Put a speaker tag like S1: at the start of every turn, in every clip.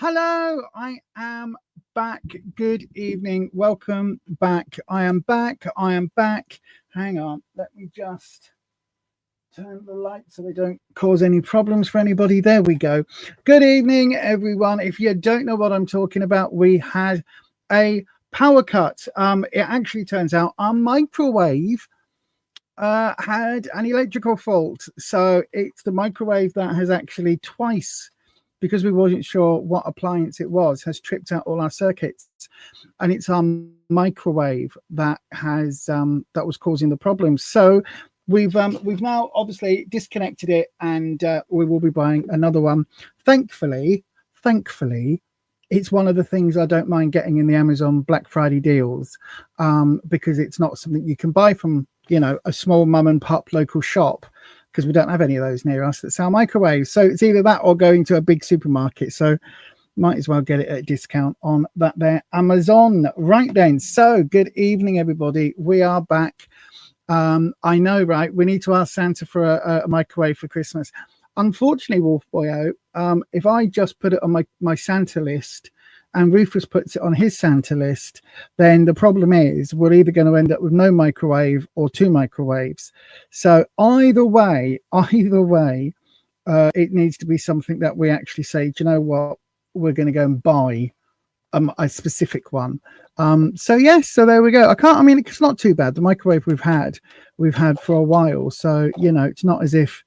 S1: Hello, I am back. Good evening. Welcome back. I am back. Hang on. Let me just turn the lights so they don't cause any problems for anybody. There we go. Good evening, everyone. If you don't know what I'm talking about, we had a power cut. It actually turns out our microwave had an electrical fault. So it's the microwave that has actually twice, because we wasn't sure what appliance it was, has tripped out all our circuits, and it's our microwave that has that was causing the problem. So we've now obviously disconnected it, and we will be buying another one. Thankfully, it's one of the things I don't mind getting in the Amazon Black Friday deals, because it's not something you can buy from, you know, a small mum and pop local shop, because we don't have any of those near us that sell microwaves. So it's either that or going to a big supermarket. So might as well get it at a discount on that there Amazon. Right then. So good evening, everybody. We are back. I know, right? We need to ask Santa for a microwave for Christmas. Unfortunately, Wolf Boyo, if I just put it on my Santa list and Rufus puts it on his Santa list, then the problem is we're either going to end up with no microwave or two microwaves. So either way, it needs to be something that we actually say, do you know what, we're going to go and buy a specific one. So yes, so there we go. I mean, it's not too bad. The microwave we've had for a while. So, you know, it's not as if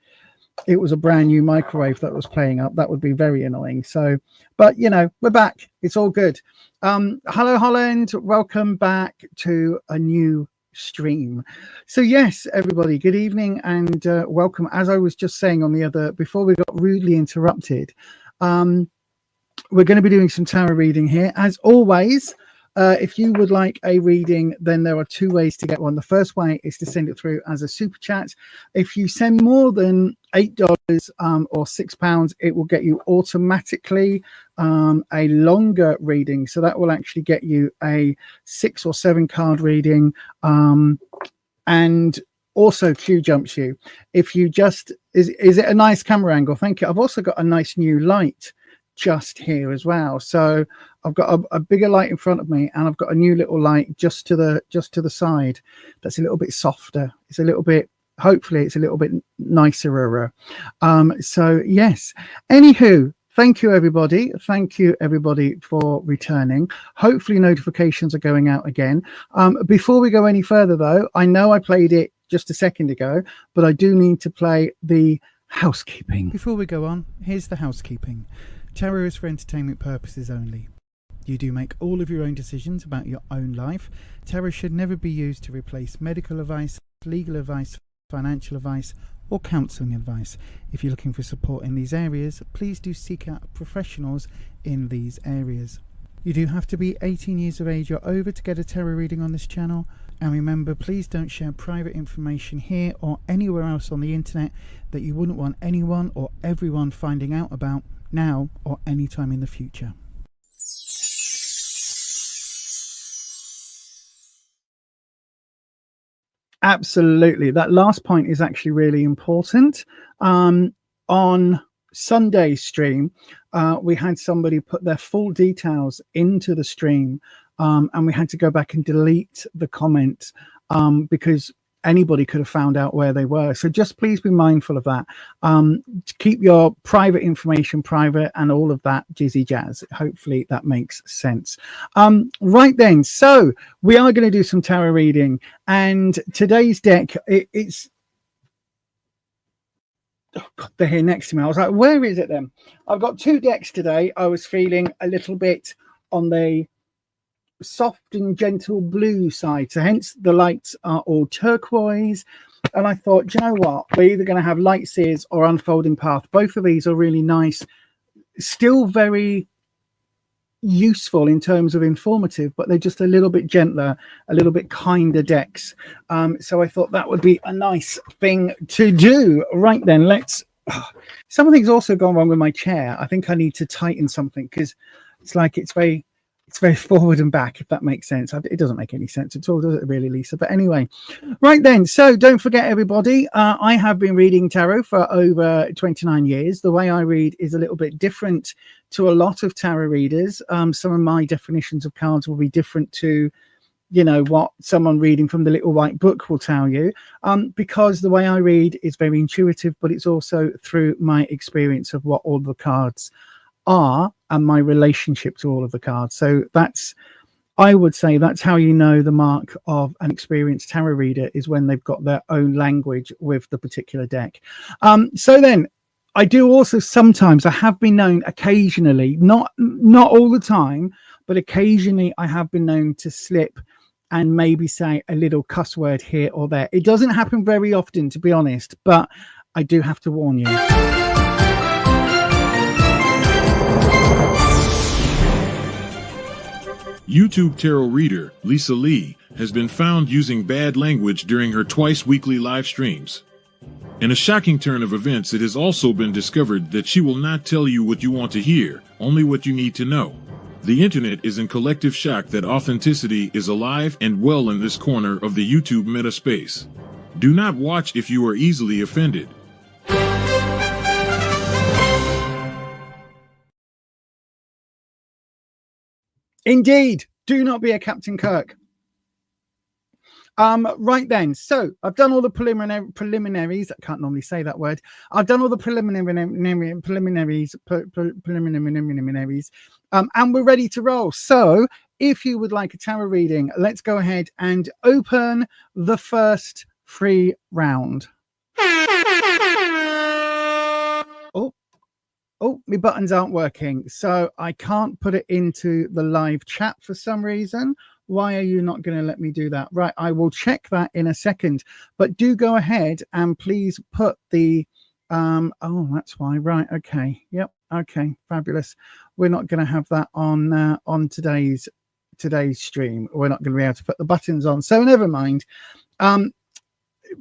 S1: it was a brand new microwave that was playing up. That would be very annoying. So, but you know, we're back. It's all good. Hello, Holland. Welcome back to a new stream. So yes, everybody, good evening and welcome. As I was just saying on the other, before we got rudely interrupted, we're going to be doing some tarot reading here. As always, if you would like a reading, then there are two ways to get one. The first way is to send it through as a super chat. If you send more than $8 or £6, it will get you automatically a longer reading. So that will actually get you a 6 or 7 card reading, and also Q jumps you. If you just is it a nice camera angle? Thank you. I've also got a nice new light just here as well. So I've got a bigger light in front of me, and I've got a new little light just to the side that's a little bit softer. It's a little bit, hopefully it's a little bit nicer. So yes, anywho, thank you everybody for returning. Hopefully notifications are going out again. Before we go any further though, I know I played it just a second ago, but I do need to play the housekeeping. Before we go on, here's the housekeeping. Tarot is for entertainment purposes only. You do make all of your own decisions about your own life. Tarot should never be used to replace medical advice, legal advice, financial advice, or counselling advice. If you're looking for support in these areas, please do seek out professionals in these areas. You do have to be 18 years of age or over to get a tarot reading on this channel. And remember, please don't share private information here or anywhere else on the internet that you wouldn't want anyone or everyone finding out about now or any time in the future. Absolutely. That last point is actually really important. On Sunday's stream, we had somebody put their full details into the stream, and we had to go back and delete the comment because anybody could have found out where they were. So just please be mindful of that. Keep your private information private and all of that jizzy jazz. Hopefully that makes sense. Right then, so we are going to do some tarot reading, and today's deck, it's oh God, they're here next to me. I was like, where is it then? I've got two decks today. I was feeling a little bit on the soft and gentle blue side, so hence the lights are all turquoise. And I thought, do you know what, we're either going to have Light Seers or Unfolding Path. Both of these are really nice, still very useful in terms of informative, but they're just a little bit gentler, a little bit kinder decks. So I thought that would be a nice thing to do. Right then, let's something's also gone wrong with my chair. I think I need to tighten something, because it's like it's It's very forward and back, if that makes sense. It doesn't make any sense at all, does it really, Lisa? But anyway, right then. So don't forget, everybody, I have been reading tarot for over 29 years. The way I read is a little bit different to a lot of tarot readers. Some of my definitions of cards will be different to, you know, what someone reading from the little white book will tell you, because the way I read is very intuitive, but it's also through my experience of what all the cards are and my relationship to all of the cards. So that's, I would say, that's how you know the mark of an experienced tarot reader, is when they've got their own language with the particular deck. So then I do also sometimes, I have been known occasionally, not all the time, but occasionally I have been known to slip and maybe say a little cuss word here or there. It doesn't happen very often, to be honest, but I do have to warn you.
S2: YouTube tarot reader Lisa Lee has been found using bad language during her twice-weekly live streams. In a shocking turn of events, it has also been discovered that she will not tell you what you want to hear, only what you need to know. The internet is in collective shock that authenticity is alive and well in this corner of the YouTube meta space. Do not watch if you are easily offended.
S1: Indeed, do not be a Captain Kirk. Right then, so I've done all the preliminaries. I can't normally say that word. I've done all the preliminaries, and we're ready to roll. So if you would like a tarot reading, let's go ahead and open the first free round. Oh, my buttons aren't working, so I can't put it into the live chat for some reason. Why are you not going to let me do that? Right, I will check that in a second. But do go ahead and please put the... oh, that's why. Right, okay. Yep, okay, fabulous. We're not going to have that on today's stream. We're not going to be able to put the buttons on, so never mind.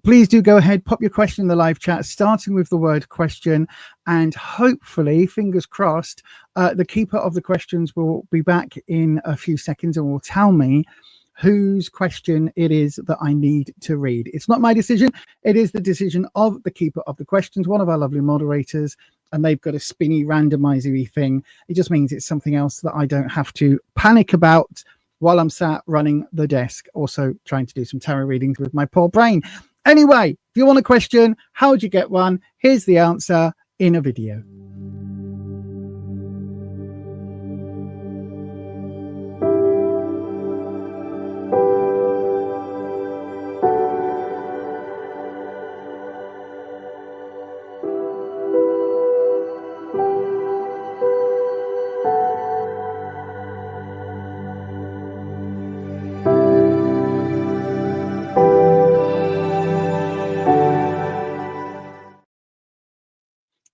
S1: Please do go ahead, pop your question in the live chat, starting with the word question, and hopefully, fingers crossed, the keeper of the questions will be back in a few seconds and will tell me whose question it is that I need to read. It's not my decision. It is the decision of the keeper of the questions, one of our lovely moderators, and they've got a spinny randomizery thing. It just means it's something else that I don't have to panic about while I'm sat running the desk, also trying to do some tarot readings with my poor brain. Anyway, if you want a question, how would you get one? Here's the answer in a video.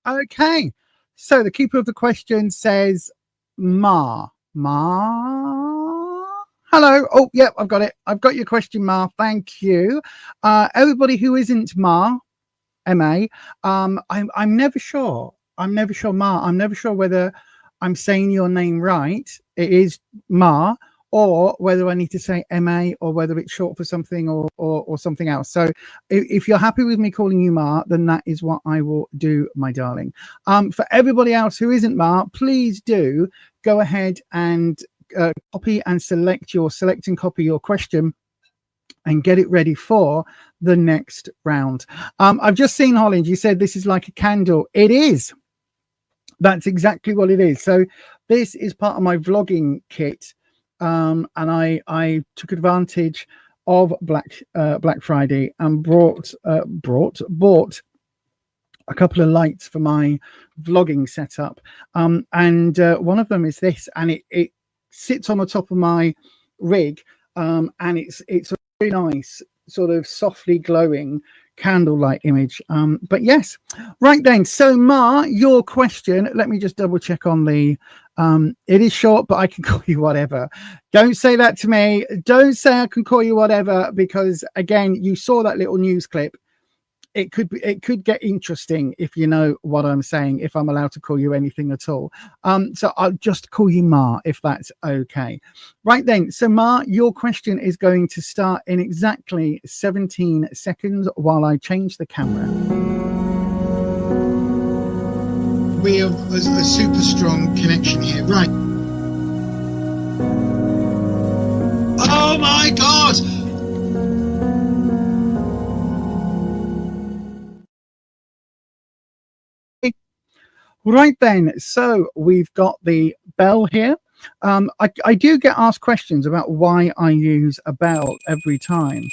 S1: Okay, so the keeper of the question says Ma. Hello. Oh, yep, I've got it. I've got your question, Ma. Thank you. Everybody who isn't Ma, M-A, I'm never sure. I'm never sure, Ma. I'm never sure whether I'm saying your name right. It is Ma, or whether I need to say MA, or whether it's short for something or something else. So if you're happy with me calling you Ma, then that is what I will do, my darling. For everybody else who isn't Ma, please do go ahead and copy and select and copy your question and get it ready for the next round. I've just seen, Holland, you said this is like a candle. It is. That's exactly what it is. So this is part of my vlogging kit. And I took advantage of Black Friday and bought a couple of lights for my vlogging setup. And one of them is this, and it sits on the top of my rig, and it's a very nice sort of softly glowing candlelight image. But yes, right then. So Ma, your question, let me just double check on the it is short, but I can call you whatever. Don't say that to me. Don't say I can call you whatever, because again, you saw that little news clip. it could get interesting if you know what I'm saying, if I'm allowed to call you anything at all. So I'll just call you Ma, if that's okay. Right then, so Ma, your question is going to start in exactly 17 seconds while I change the camera.
S3: We have a super strong connection here, right? Oh my God!
S1: Right then, so we've got the bell here. I do get asked questions about why I use a bell every time.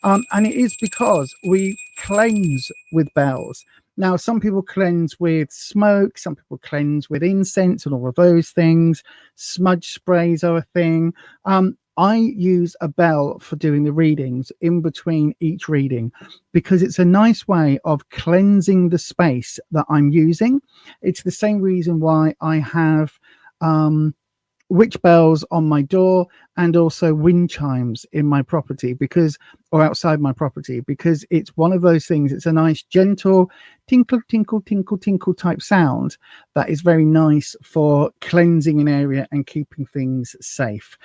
S1: And it is because we cleanse with bells. Now, some people cleanse with smoke, some people cleanse with incense and all of those things. Smudge sprays are a thing. I use a bell for doing the readings in between each reading because it's a nice way of cleansing the space that I'm using. It's the same reason why I have witch bells on my door and also wind chimes in my property or outside my property, because it's one of those things. It's a nice gentle tinkle tinkle tinkle tinkle type sound that is very nice for cleansing an area and keeping things safe.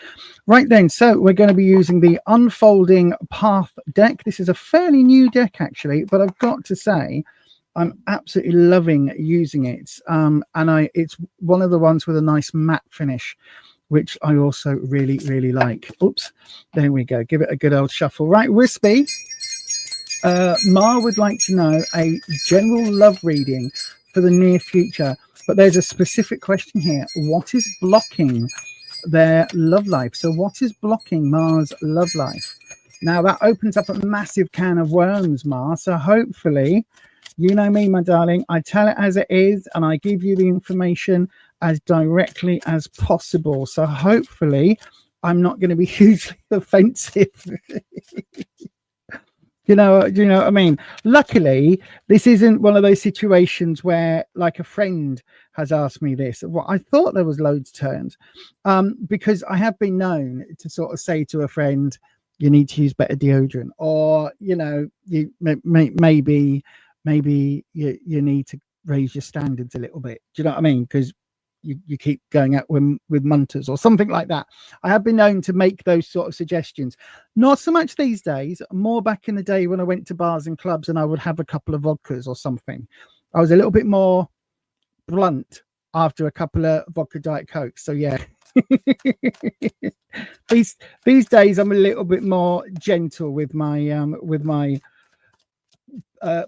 S1: Right then, so we're going to be using the Unfolding Path deck. This is a fairly new deck actually, but I've got to say I'm absolutely loving using it. It's one of the ones with a nice matte finish, which I also really, really like. Oops, there we go. Give it a good old shuffle. Right, Wispy. Ma would like to know a general love reading for the near future, but there's a specific question here. What is blocking their love life? So what is blocking Ma's love life? Now that opens up a massive can of worms, Ma. So hopefully, you know me, my darling, I tell it as it is and I give you the information as directly as possible. So hopefully I'm not going to be hugely offensive. Do you know what I mean? Luckily, this isn't one of those situations where like a friend has asked me this. Well, I thought there was loads turned because I have been known to sort of say to a friend, you need to use better deodorant, or, you know, you maybe you need to raise your standards a little bit. Do you know what I mean? Because you keep going out with munters or something like that. I have been known to make those sort of suggestions. Not so much these days, more back in the day when I went to bars and clubs and I would have a couple of vodkas or something. I was a little bit more blunt after a couple of vodka Diet Cokes. So yeah. these days I'm a little bit more gentle with my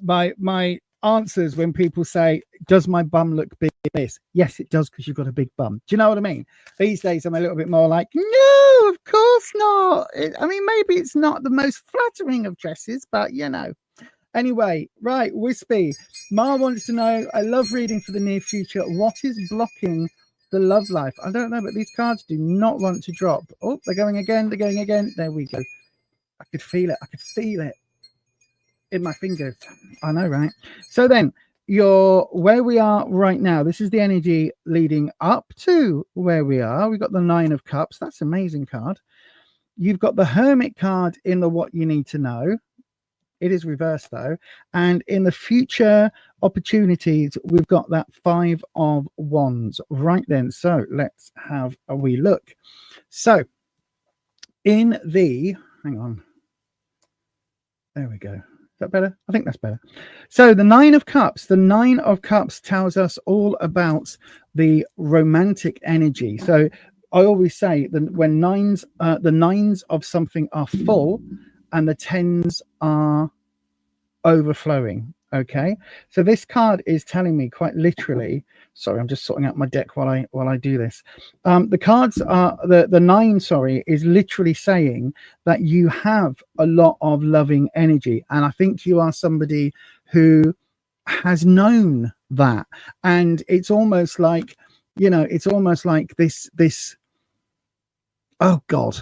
S1: my answers when people say, does my bum look big? This, yes, it does, because you've got a big bum. Do you know what I mean? These days I'm a little bit more like, no, of course not. I mean, maybe it's not the most flattering of dresses, but you know. Anyway, right, Wispy. Ma wants to know, I love reading for the near future. What is blocking the love life? I don't know, but these cards do not want to drop. Oh, they're going again. They're going again. There we go. I could feel it. I could feel it in my fingers. I know, right? So then where we are right now, this is the energy leading up to where we are. We've got the 9 of Cups. That's an amazing card. You've got the Hermit card in the what you need to know. It is reversed though. And in the future opportunities, we've got that 5 of Wands. Right then, so let's have a wee look. So in the, hang on, there we go. Is that better? I think that's better. So the 9 of Cups. The 9 of Cups tells us all about the romantic energy. So I always say that when the nines of something are full and the 10s are overflowing. Okay, so this card is telling me quite literally, sorry, I'm just sorting out my deck while I do this. The cards are the 9, sorry, is literally saying that you have a lot of loving energy, and I think you are somebody who has known that. And it's almost like, you know, it's almost like this oh god,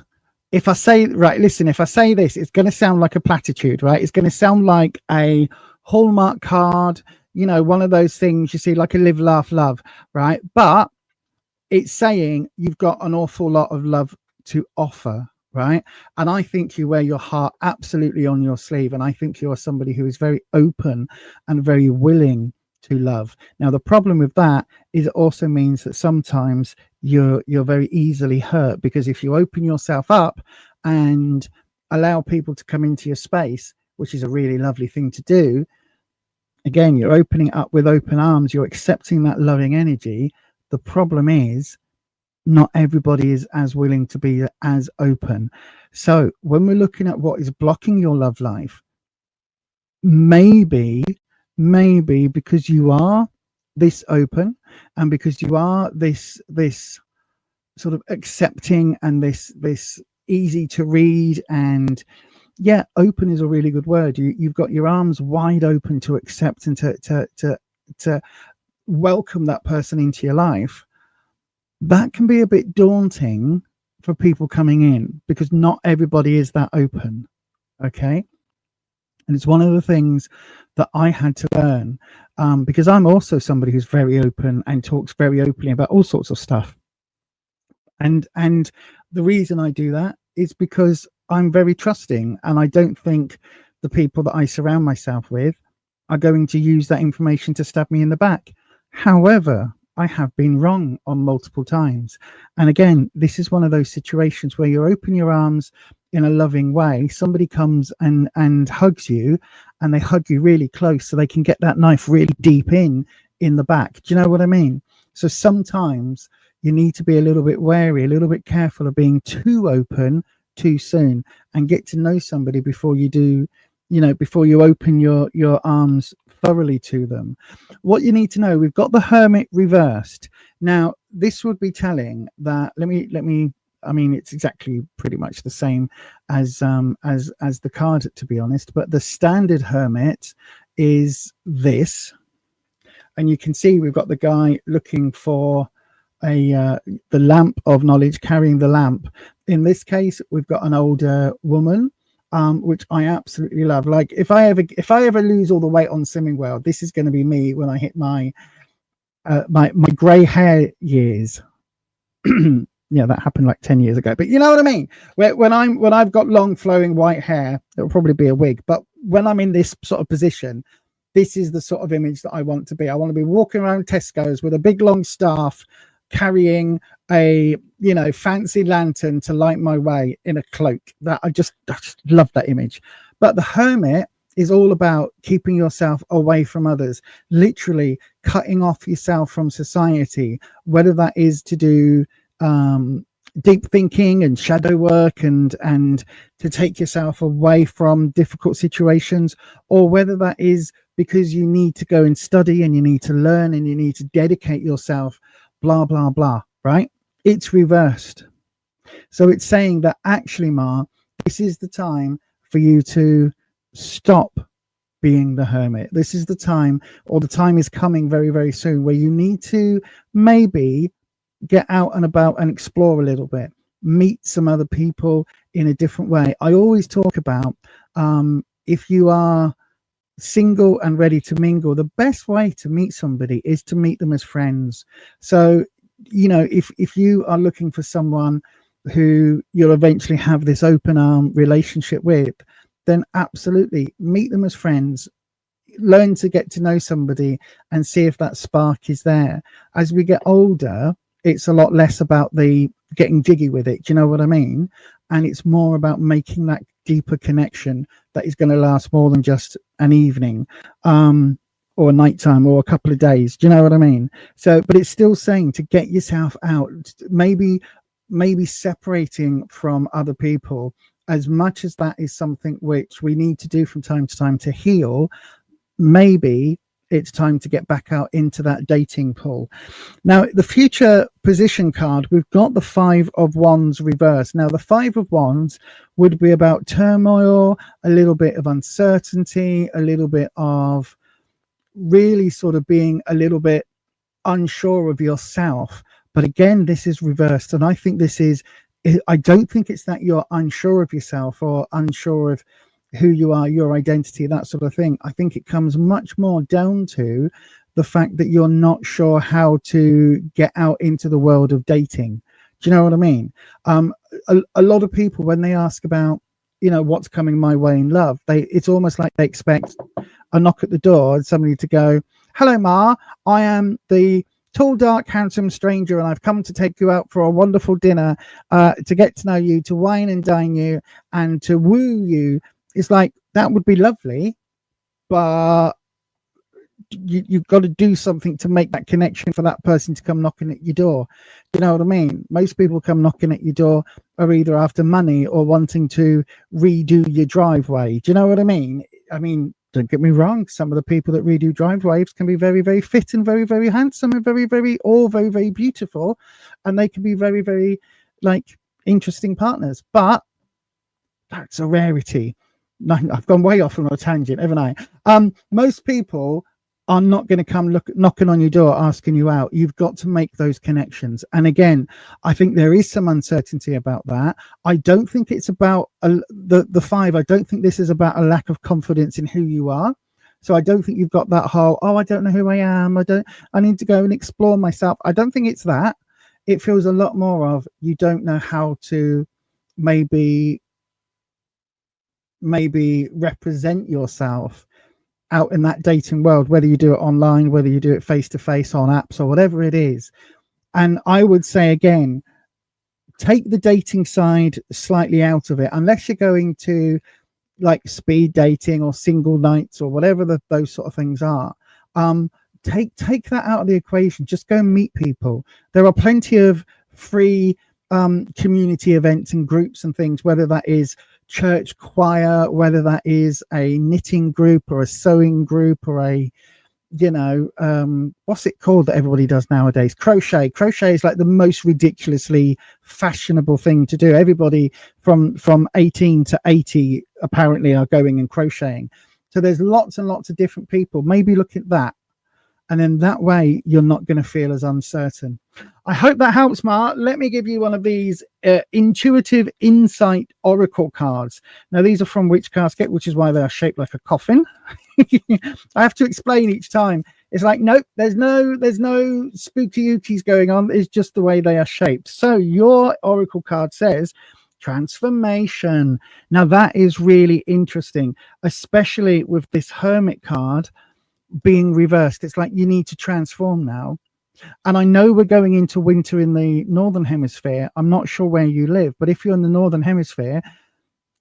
S1: if I say, right, listen, if I say this, it's going to sound like a platitude, right? It's going to sound like a Hallmark card, you know, one of those things you see, like a live, laugh, love, right? But it's saying you've got an awful lot of love to offer, right? And I think you wear your heart absolutely on your sleeve. And I think you are somebody who is very open and very willing to love. Now, the problem with that is it also means that sometimes you're very easily hurt, because if you open yourself up and allow people to come into your space, which is a really lovely thing to do, again, you're opening up with open arms, you're accepting that loving energy. The problem is not everybody is as willing to be as open. So when we're looking at what is blocking your love life, maybe because you are this open, and because you are this sort of accepting, and this easy to read, and yeah, open is a really good word. You've got your arms wide open to accept and to welcome that person into your life. That can be a bit daunting for people coming in, because not everybody is that open. Okay. And it's one of the things that I had to learn, because I'm also somebody who's very open and talks very openly about all sorts of stuff. And the reason I do that is because I'm very trusting, and I don't think the people that I surround myself with are going to use that information to stab me in the back. However, I have been wrong on multiple times. And again, this is one of those situations where you open your arms in a loving way. Somebody comes and hugs you, and they hug you really close so they can get that knife really deep in the back. Do you know what I mean? So sometimes you need to be a little bit wary, a little bit careful of being too open too soon, and get to know somebody before you do, before you open your arms thoroughly to them. What you need to know, we've got the Hermit reversed. Now, this would be telling that, let me I mean, it's exactly pretty much the same as the card, to be honest, but the standard Hermit is this, and you can see we've got the guy looking for the lamp of knowledge, carrying the lamp. In this case, we've got an older woman, which I absolutely love. Like, if I ever lose all the weight on Slimming World, this is going to be me when I hit my grey hair years. Yeah, that happened like 10 years ago, but you know what I mean. When I've got long flowing white hair, it'll probably be a wig, but when I'm in this sort of position, this is the sort of image that I want to be. I want to be walking around Tesco's with a big long staff, carrying a fancy lantern to light my way in a cloak. That I just love that image. But the Hermit is all about keeping yourself away from others, literally cutting off yourself from society, whether that is to do deep thinking and shadow work and to take yourself away from difficult situations, or whether that is because you need to go and study and you need to learn and you need to dedicate yourself, blah blah blah, right? It's reversed. So it's saying that actually, Ma, this is the time for you to stop being the hermit. This is the time, or the time is coming very, very soon, where you need to maybe get out and about and explore a little bit, meet some other people in a different way. I always talk about if you are single and ready to mingle, the best way to meet somebody is to meet them as friends. So, if you are looking for someone who you'll eventually have this open arm relationship with, then absolutely meet them as friends. Learn to get to know somebody and see if that spark is there. As we get older, it's a lot less about the getting jiggy with it. Do you know what I mean? And it's more about making that deeper connection that is going to last more than just an evening, or a nighttime, or a couple of days. Do you know what I mean? So, but it's still saying to get yourself out, maybe separating from other people, as much as that is something which we need to do from time to time to heal. Maybe it's time to get back out into that dating pool. Now, the future position card, we've got the 5 of Wands reversed. Now, the 5 of Wands would be about turmoil, a little bit of uncertainty, a little bit of really sort of being a little bit unsure of yourself. But again, this is reversed. And I think I don't think it's that you're unsure of yourself or unsure of who you are, your identity, that sort of thing. I think it comes much more down to the fact that you're not sure how to get out into the world of dating. Do you know what I mean? A lot of people, when they ask about, you know, what's coming my way in love, it's almost like they expect a knock at the door and somebody to go, hello, Ma, I am the tall, dark, handsome stranger, and I've come to take you out for a wonderful dinner, to get to know you, to wine and dine you, and to woo you. It's like, that would be lovely, but you've got to do something to make that connection for that person to come knocking at your door. You know what I mean? Most people come knocking at your door are either after money or wanting to redo your driveway. Do you know what I mean? I mean, don't get me wrong, some of the people that redo driveways can be very, very fit and very, very handsome and very, very, all very, very beautiful, and they can be very, very, like, interesting partners, but that's a rarity. No, I've gone way off on a tangent, haven't I? Most people are not going to come knocking on your door asking you out. You've got to make those connections. And again, I think there is some uncertainty about that. I don't think it's about the 5. I don't think this is about a lack of confidence in who you are. So I don't think you've got that whole, oh, I don't know who I am, I need to go and explore myself. I don't think it's that. It feels a lot more of, you don't know how to maybe represent yourself out in that dating world, whether you do it online, whether you do it face to face on apps or whatever it is. And I would say, again, take the dating side slightly out of it, unless you're going to like speed dating or single nights or whatever those sort of things are. Take that out of the equation. Just go and meet people. There are plenty of free community events and groups and things, whether that is church choir, whether that is a knitting group or a sewing group or a, you know, what's it called that everybody does nowadays? Crochet is like the most ridiculously fashionable thing to do. Everybody from 18 to 80 apparently are going and crocheting. So there's lots and lots of different people. Maybe look at that, and then that way you're not going to feel as uncertain. I hope that helps, Mark. Let me give you one of these intuitive insight oracle cards. Now, these are from Witch Casket, which is why they are shaped like a coffin. I have to explain each time. It's like, nope, there's no spooky ookies going on. It's just the way they are shaped. So your oracle card says transformation. Now, that is really interesting, especially with this Hermit card being reversed. It's like you need to transform now. And I know we're going into winter in the northern hemisphere. I'm not sure where you live, but if you're in the northern hemisphere,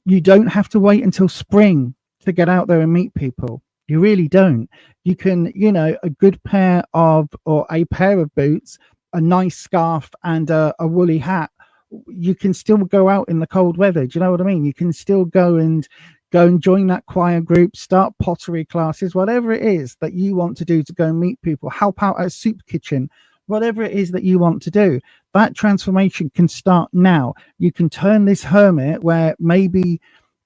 S1: you don't have to wait until spring to get out there and meet people. You really don't. You can, you know, a good pair of, or a pair of boots, a nice scarf and a woolly hat. You can still go out in the cold weather. Do you know what I mean? You can still go and join that choir group, start pottery classes, whatever it is that you want to do to go and meet people, help out at a soup kitchen, whatever it is that you want to do. That transformation can start now. You can turn this Hermit, where maybe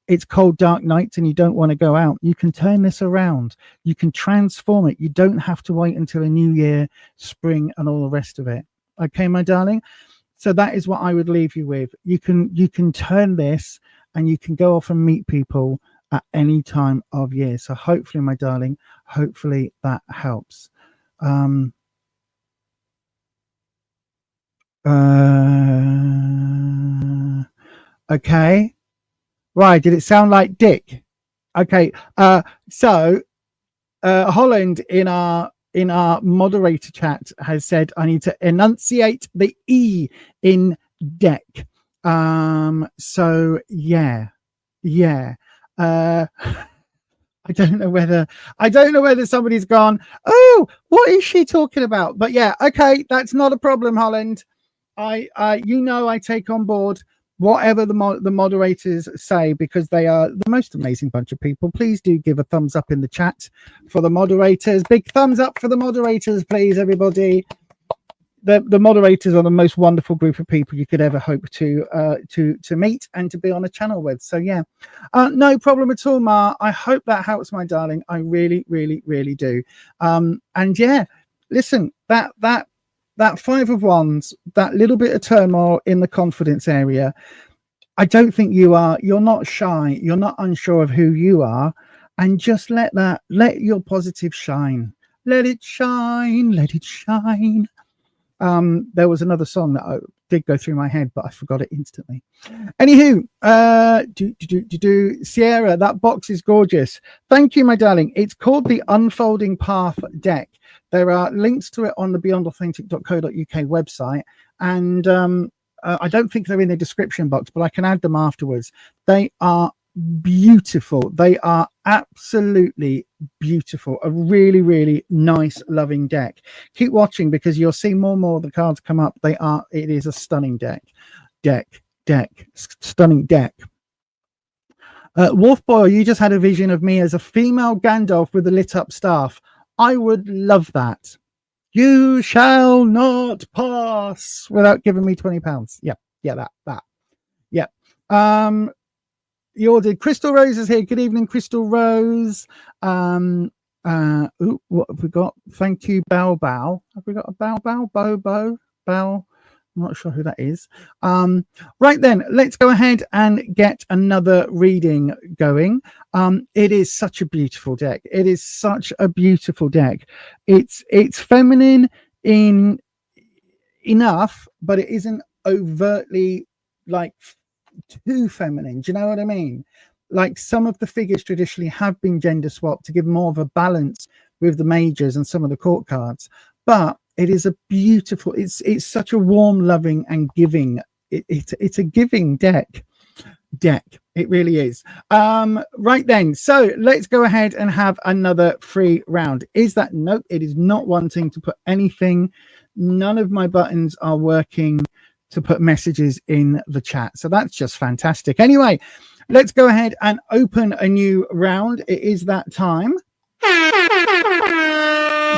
S1: it's cold, dark nights and you don't want to go out. You can turn this around. You can transform it. You don't have to wait until a new year, spring, and all the rest of it. Okay, my darling? So that is what I would leave you with. You can turn this and you can go off and meet people at any time of year. So hopefully, my darling, hopefully that helps. Okay. Right. Did it sound like Dick? Okay. So Holland in our moderator chat has said I need to enunciate the E in deck. So yeah. I don't know whether somebody's gone, oh, what is she talking about? But yeah, okay, that's not a problem, Holland. I take on board whatever the moderators say, because they are the most amazing bunch of people. Please do give a thumbs up in the chat for the moderators. Big thumbs up for the moderators, please, everybody. The moderators are the most wonderful group of people you could ever hope to meet and to be on a channel with. So yeah, no problem at all, Ma. I hope that helps, my darling. I really, really, really do. And yeah, listen, that 5 of Wands, that little bit of turmoil in the confidence area, I don't think you're not shy. You're not unsure of who you are, and just let your positive shine. Let it shine. Let it shine. There was another song that did go through my head, but I forgot it instantly. Anywho, Sierra, that box is gorgeous. Thank you, my darling. It's called the Unfolding Path deck. There are links to it on the beyondauthentic.co.uk website, and I don't think they're in the description box, but I can add them afterwards. They are beautiful. They are absolutely beautiful. A really, really nice, loving deck. Keep watching because you'll see more and more of the cards come up. It is a stunning deck. Stunning deck. Wolf Boy, you just had a vision of me as a female Gandalf with a lit up staff. I would love that. You shall not pass without giving me £20. Yeah, that. Yeah. You ordered Crystal Rose is here. Good evening, Crystal Rose. What have we got? Thank you, Bow. Have we got a Bow? I'm not sure who that is. Right then, let's go ahead and get another reading going. It is such a beautiful deck. It's feminine in enough, but it isn't overtly like too feminine. Do you know what I mean? Like some of the figures traditionally have been gender swapped to give more of a balance with the majors and some of the court cards, but it is a beautiful, it's such a warm, loving and giving, it's a giving deck. It really is. Right then, so let's go ahead and have another free round. Is that? Nope, it is not wanting to put anything. None of my buttons are working to put messages in the chat, so that's just fantastic. Anyway, let's go ahead and open a new round. It is that time.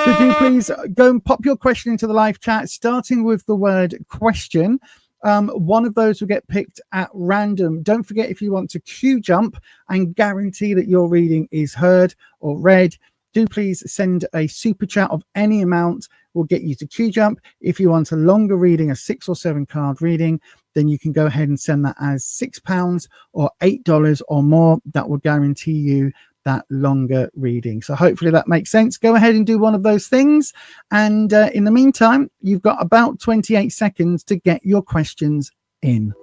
S1: So do please go and pop your question into the live chat, starting with the word question. One of those will get picked at random. Don't forget, if you want to queue jump and guarantee that your reading is heard or read, do please send a super chat of any amount. Will get you to queue jump. If you want a longer reading, a 6 or 7 card reading, then you can go ahead and send that as £6 or $8 or more. That will guarantee you that longer reading. So hopefully that makes sense. Go ahead and do one of those things, and in the meantime, you've got about 28 seconds to get your questions in.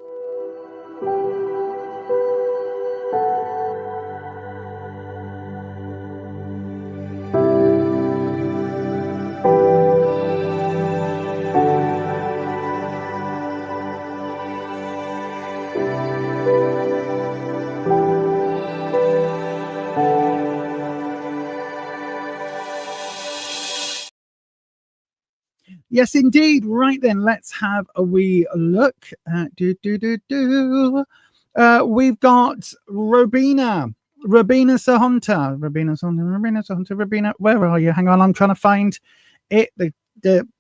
S1: Yes, indeed. Right then, let's have a wee look. We've got Robina Sahunta. Robina, where are you? Hang on, I'm trying to find it.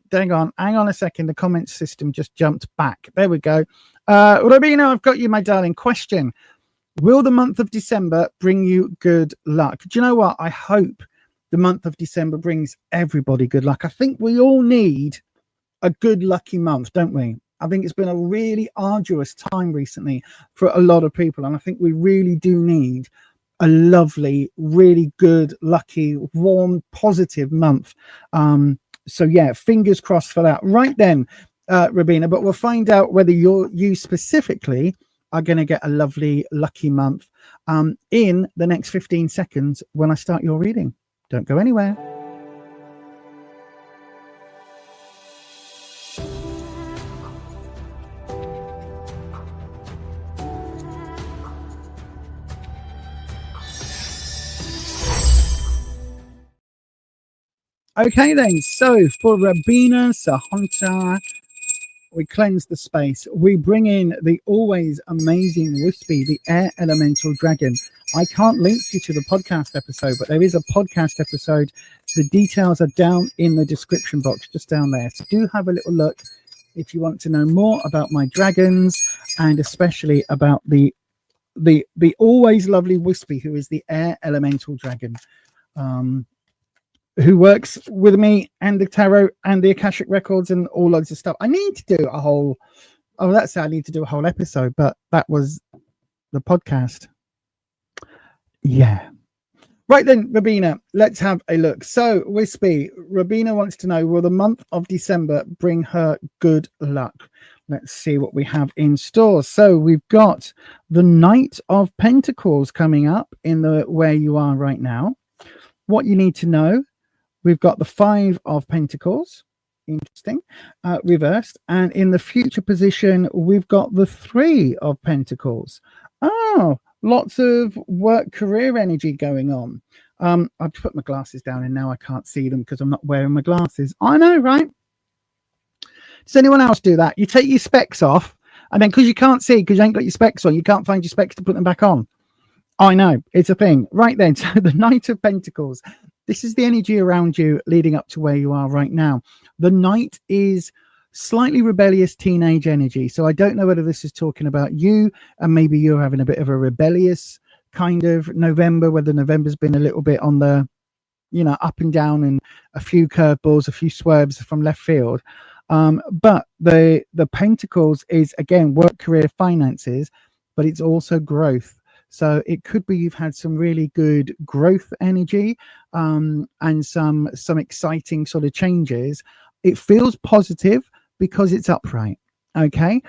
S1: Hang on a second. The comment system just jumped back. There we go. Robina, I've got you, my darling. Question: will the month of December bring you good luck? Do you know what? I hope the month of December brings everybody good luck. I think we all need a good lucky month, don't we? I think it's been a really arduous time recently for a lot of people, and I think we really do need a lovely, really good, lucky, warm, positive month. So yeah, fingers crossed for that. Right then, Rabina, but we'll find out whether you specifically are going to get a lovely, lucky month in the next 15 seconds when I start your reading. Don't go anywhere. Okay then, so for Rabina Sahunta, we cleanse the space. We bring in the always amazing Wispy, the air elemental dragon. I can't link you to the podcast episode, but there is a podcast episode. The details are down in the description box, just down there. So do have a little look if you want to know more about my dragons, and especially about the always lovely Wispy, who is the air elemental dragon. Who works with me and the tarot and the Akashic records and all loads of stuff. I need to do a whole, I need to do a whole episode, but that was the podcast. Yeah. Right then, Rabina, let's have a look. So, Wispy, Rabina wants to know, will the month of December bring her good luck? Let's see what we have in store. So we've got the Knight of Pentacles coming up in the where you are right now. What you need to know, we've got the Five of Pentacles, interesting, reversed, and in the future position we've got the Three of Pentacles. Oh, lots of work career energy going on. I've put my glasses down and now I can't see them because I'm not wearing my glasses. I know, right? Does anyone else do that? You take your specs off, and then because you can't see, because you ain't got your specs on, you can't find your specs to put them back on. I know, it's a thing. Right then, so the Knight of Pentacles. This is the energy around you leading up to where you are right now. The Knight is slightly rebellious teenage energy. So I don't know whether this is talking about you, and maybe you're having a bit of a rebellious kind of November, whether November's been a little bit on the, up and down, and a few curveballs, a few swerves from left field. But the Pentacles is, again, work, career, finances, but it's also growth. So it could be you've had some really good growth energy, and some exciting sort of changes. It feels positive because it's upright. Okay.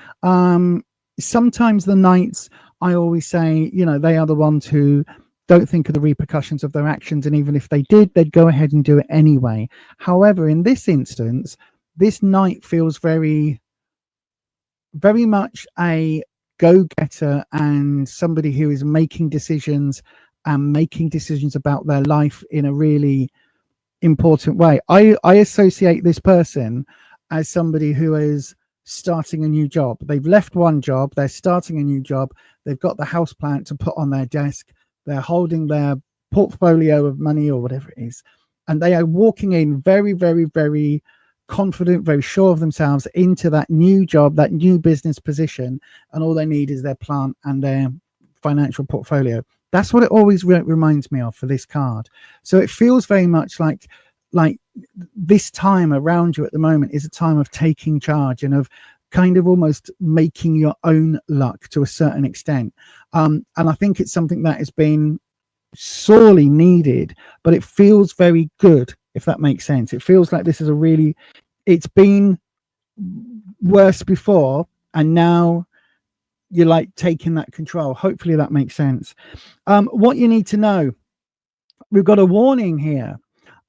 S1: Sometimes the Knights, I always say, they are the ones who don't think of the repercussions of their actions. And even if they did, they'd go ahead and do it anyway. However, in this instance, this Knight feels very, very much a go-getter and somebody who is making decisions about their life in a really important way. I associate this person as somebody who is starting a new job. They've left one job, they're starting a new job, they've got the house plant to put on their desk, they're holding their portfolio of money or whatever it is, and they are walking in very, very, very confident, very sure of themselves into that new job, that new business position, and all they need is their plant and their financial portfolio. That's what it always reminds me of for this card. So it feels very much like this time around you at the moment is a time of taking charge and of kind of almost making your own luck to a certain extent. And I think it's something that has been sorely needed, but it feels very good, if that makes sense. It feels like this is it's been worse before, and now you're like taking that control. Hopefully that makes sense. What you need to know, we've got a warning here,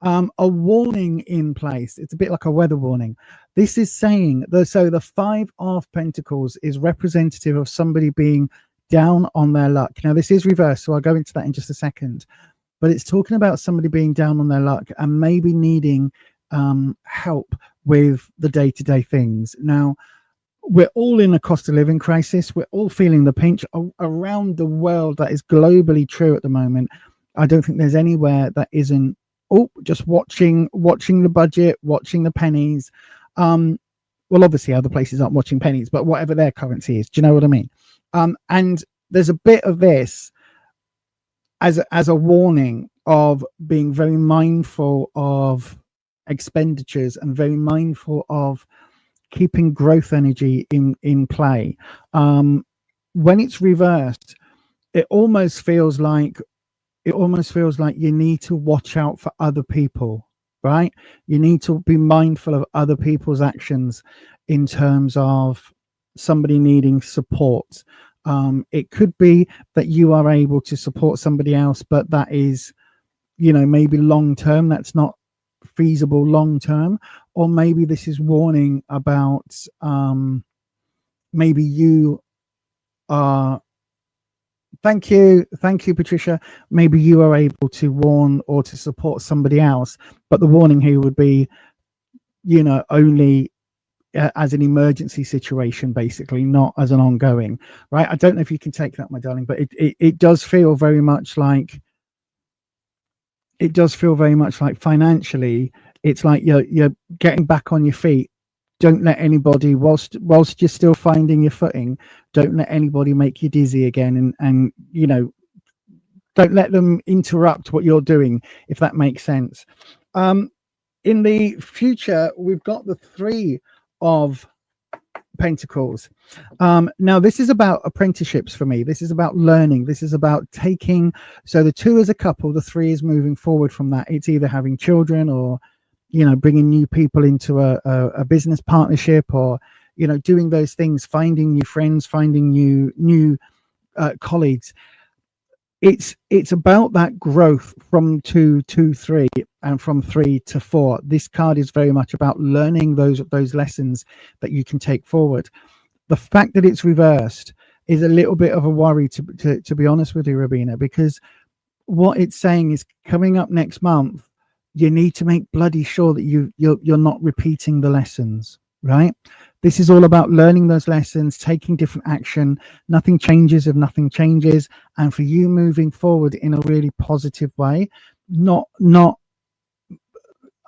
S1: a warning in place. It's a bit like a weather warning. This is saying so the Five of Pentacles is representative of somebody being down on their luck. Now this is reversed, so I'll go into that in just a second. But it's talking about somebody being down on their luck and maybe needing help with the day-to-day things. Now, we're all in a cost of living crisis. We're all feeling the pinch around the world. That is globally true at the moment. I don't think there's anywhere that isn't just watching the budget, watching the pennies. Well, obviously other places aren't watching pennies, but whatever their currency is, do you know what I mean? And there's a bit of this as a warning of being very mindful of expenditures and very mindful of keeping growth energy in play. When it's reversed, it almost feels like you need to watch out for other people, right? You need to be mindful of other people's actions in terms of somebody needing support. It could be that you are able to support somebody else, but that is, maybe long term, that's not feasible long term. Or maybe this is warning about maybe you are, thank you Patricia, maybe you are able to warn or to support somebody else, but the warning here would be only as an emergency situation, basically, not as an ongoing, right? I don't know if you can take that, my darling, but it does feel very much like financially it's like you're getting back on your feet. Don't let anybody, whilst you're still finding your footing, don't let anybody make you dizzy again, and don't let them interrupt what you're doing, if that makes sense. In the future, we've got the Three of Pentacles. Now this is about apprenticeships for me. This is about learning. This is about taking, so the two is a couple, the three is moving forward from that. It's either having children or bringing new people into a business partnership, or doing those things, finding new friends, finding new colleagues. It's about that growth from 2 to 3 and from 3 to 4. This card is very much about learning those lessons that you can take forward. The fact that it's reversed is a little bit of a worry, to be honest with you, Rabina, because what it's saying is coming up next month, you need to make bloody sure that you're not repeating the lessons, right? This is all about learning those lessons, taking different action. Nothing changes if nothing changes. And for you moving forward in a really positive way, not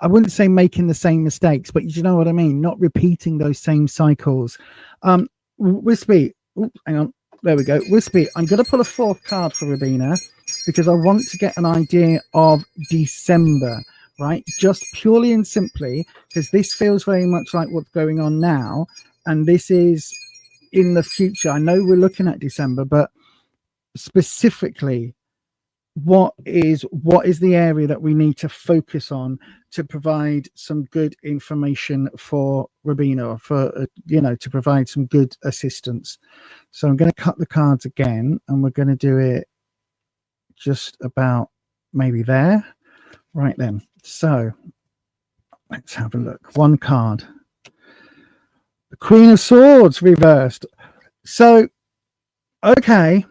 S1: I wouldn't say making the same mistakes, but you know what I mean? Not repeating those same cycles. Wispy, hang on. There we go. Wispy, I'm going to pull a 4th card for Rabina because I want to get an idea of December, right? Just purely and simply because this feels very much like what's going on now, and this is in the future. I know we're looking at December, but specifically, what is the area that we need to focus on to provide some good information for Rabina, for to provide some good assistance? So I'm going to cut the cards again, and we're going to do it just about maybe there. Right then. So let's have a look. One card. The Queen of Swords reversed. So, okay.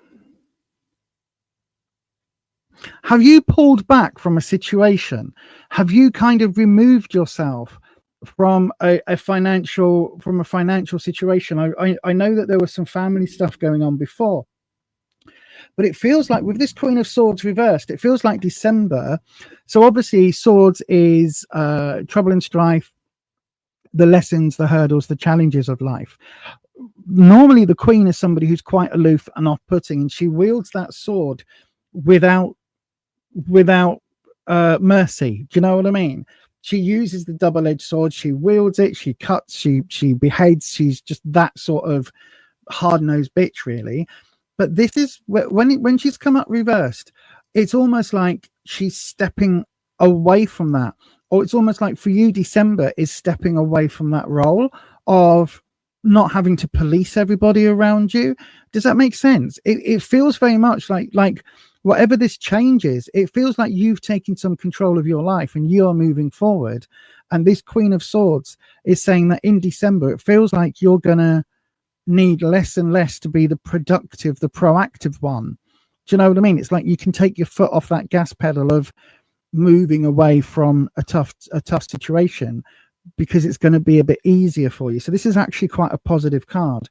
S1: Have you pulled back from a situation? Have you kind of removed yourself from a financial situation? I know that there was some family stuff going on before, but it feels like with this Queen of Swords reversed, it feels like December. So obviously Swords is trouble and strife, the lessons, the hurdles, the challenges of life. Normally the Queen is somebody who's quite aloof and off-putting, and she wields that sword without mercy. Do you know what I mean? She uses the double-edged sword, she wields it, she cuts, she beheads. She's just that sort of hard-nosed bitch, really. But this is when she's come up reversed, it's almost like she's stepping away from that. Or it's almost like for you, December is stepping away from that role of not having to police everybody around you. Does that make sense? It feels very much like whatever this changes, it feels like you've taken some control of your life and you're moving forward. And this Queen of Swords is saying that in December, it feels like you're going to need less and less to be the productive, the proactive one. Do you know what I mean? It's like you can take your foot off that gas pedal of moving away from a tough situation, because it's going to be a bit easier for you. So this is actually quite a positive card.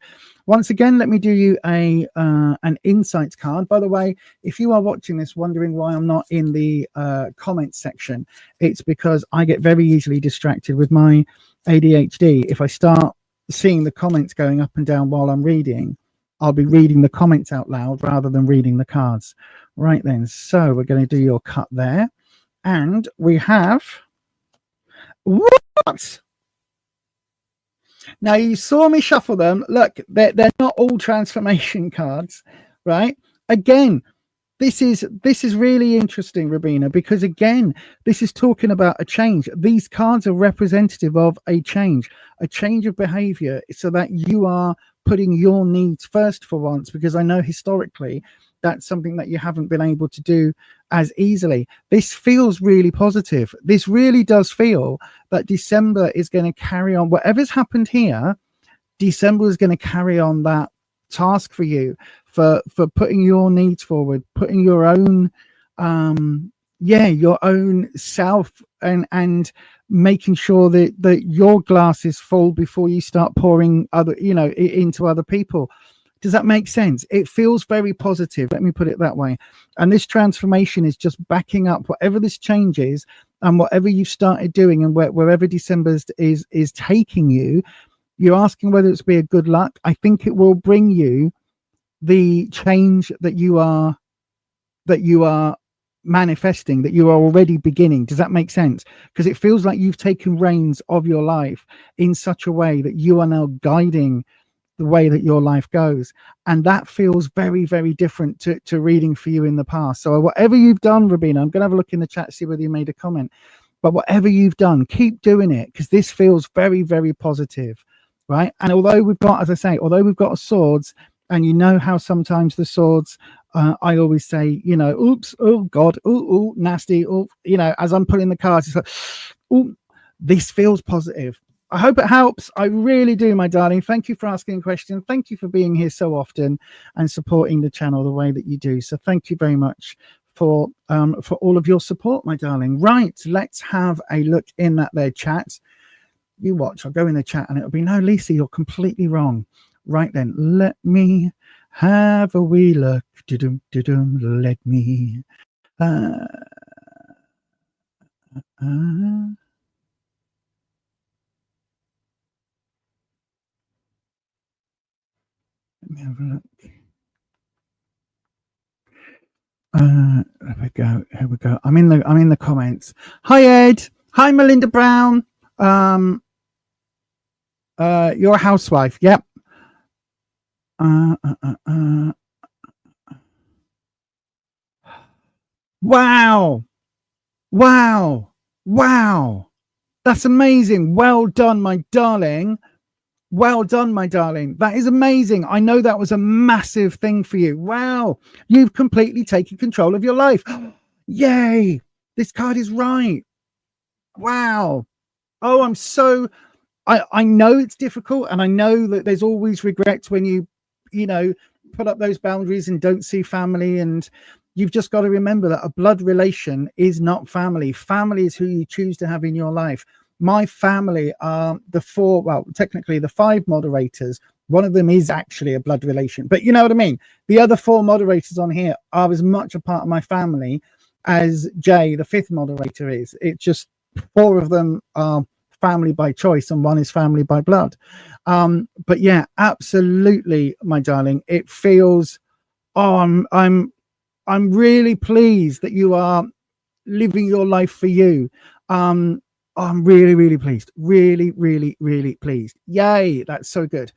S1: Once again, let me do you an insights card. By the way, if you are watching this wondering why I'm not in the comments section, it's because I get very easily distracted with my ADHD. If I start seeing the comments going up and down while I'm reading, I'll be reading the comments out loud rather than reading the cards. Right then, so we're going to do your cut there. And we have... What? Now you saw me shuffle them. Look, they're not all transformation cards, right? Again, this is really interesting, Rabina, because again, this is talking about a change. These cards are representative of a change of behavior, so that you are putting your needs first for once, because I know historically that's something that you haven't been able to do as easily. This feels really positive. This really does feel that December is going to carry on. Whatever's happened here, December is going to carry on that task for you, for putting your needs forward, putting your own your own self and making sure that your glass is full before you start pouring into other people. Does that make sense? It feels very positive. Let me put it that way. And this transformation is just backing up whatever this change is and whatever you've started doing, and wherever December is taking you. You're asking whether it's be a good luck. I think it will bring you the change that you are manifesting, that you are already beginning. Does that make sense? Because it feels like you've taken reins of your life in such a way that you are now guiding the way that your life goes, and that feels very, very different to reading for you in the past. So whatever you've done, Rabina, I'm gonna have a look in the chat, see whether you made a comment, but whatever you've done, keep doing it, because this feels very, very positive. right? And although we've got, as I say, although we've got swords, and you know how sometimes the swords, I always say, you know, oops, oh God, ooh, nasty, oh, you know, as I'm pulling the cards, it's like, oh, this feels positive. I hope it helps. I really do, my darling. Thank you for asking a question. Thank you for being here so often and supporting the channel the way that you do. So thank you very much for all of your support, my darling. Right, let's have a look in that there chat. You watch, I'll go in the chat and it'll be, no, Lisa, you're completely wrong. Right then, let me have a wee look. Let me let me have a look. There we go. Here we go. I'm in the comments. Hi Ed. Hi Melinda Brown. You're a housewife. Yep. Wow. That's amazing. Well done, my darling. Well done, my darling. That is amazing. I know that was a massive thing for you. Wow. You've completely taken control of your life. Yay. This card is right. Wow. Oh, I'm so... I know it's difficult, and I know that there's always regrets when you know, put up those boundaries and don't see family, and you've just got to remember that a blood relation is not family. Family is who you choose to have in your life. My family are technically the 5 moderators. One of them is actually a blood relation, but you know what I mean? The other 4 moderators on here are as much a part of my family as Jay, the 5th moderator, is. It's just 4 of them are family by choice and 1 is family by blood. But yeah, absolutely, my darling. It feels, I'm really pleased that you are living your life for you. I'm really pleased. Really pleased. Yay, that's so good.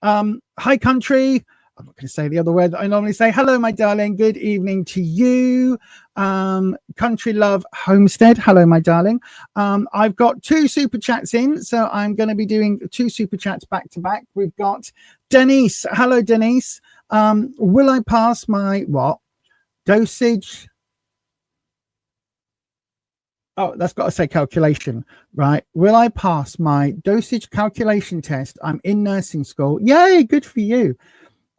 S1: Hi country. I'm not going to say the other word that I normally say. Hello, my darling. Good evening to you. Country Love Homestead. Hello, my darling. I've got 2 super chats in, so I'm going to be doing 2 super chats back to back. We've got Denise. Hello, Denise. Will I pass my dosage? Oh, that's got to say calculation, right? Will I pass my dosage calculation test? I'm in nursing school. Yay, good for you.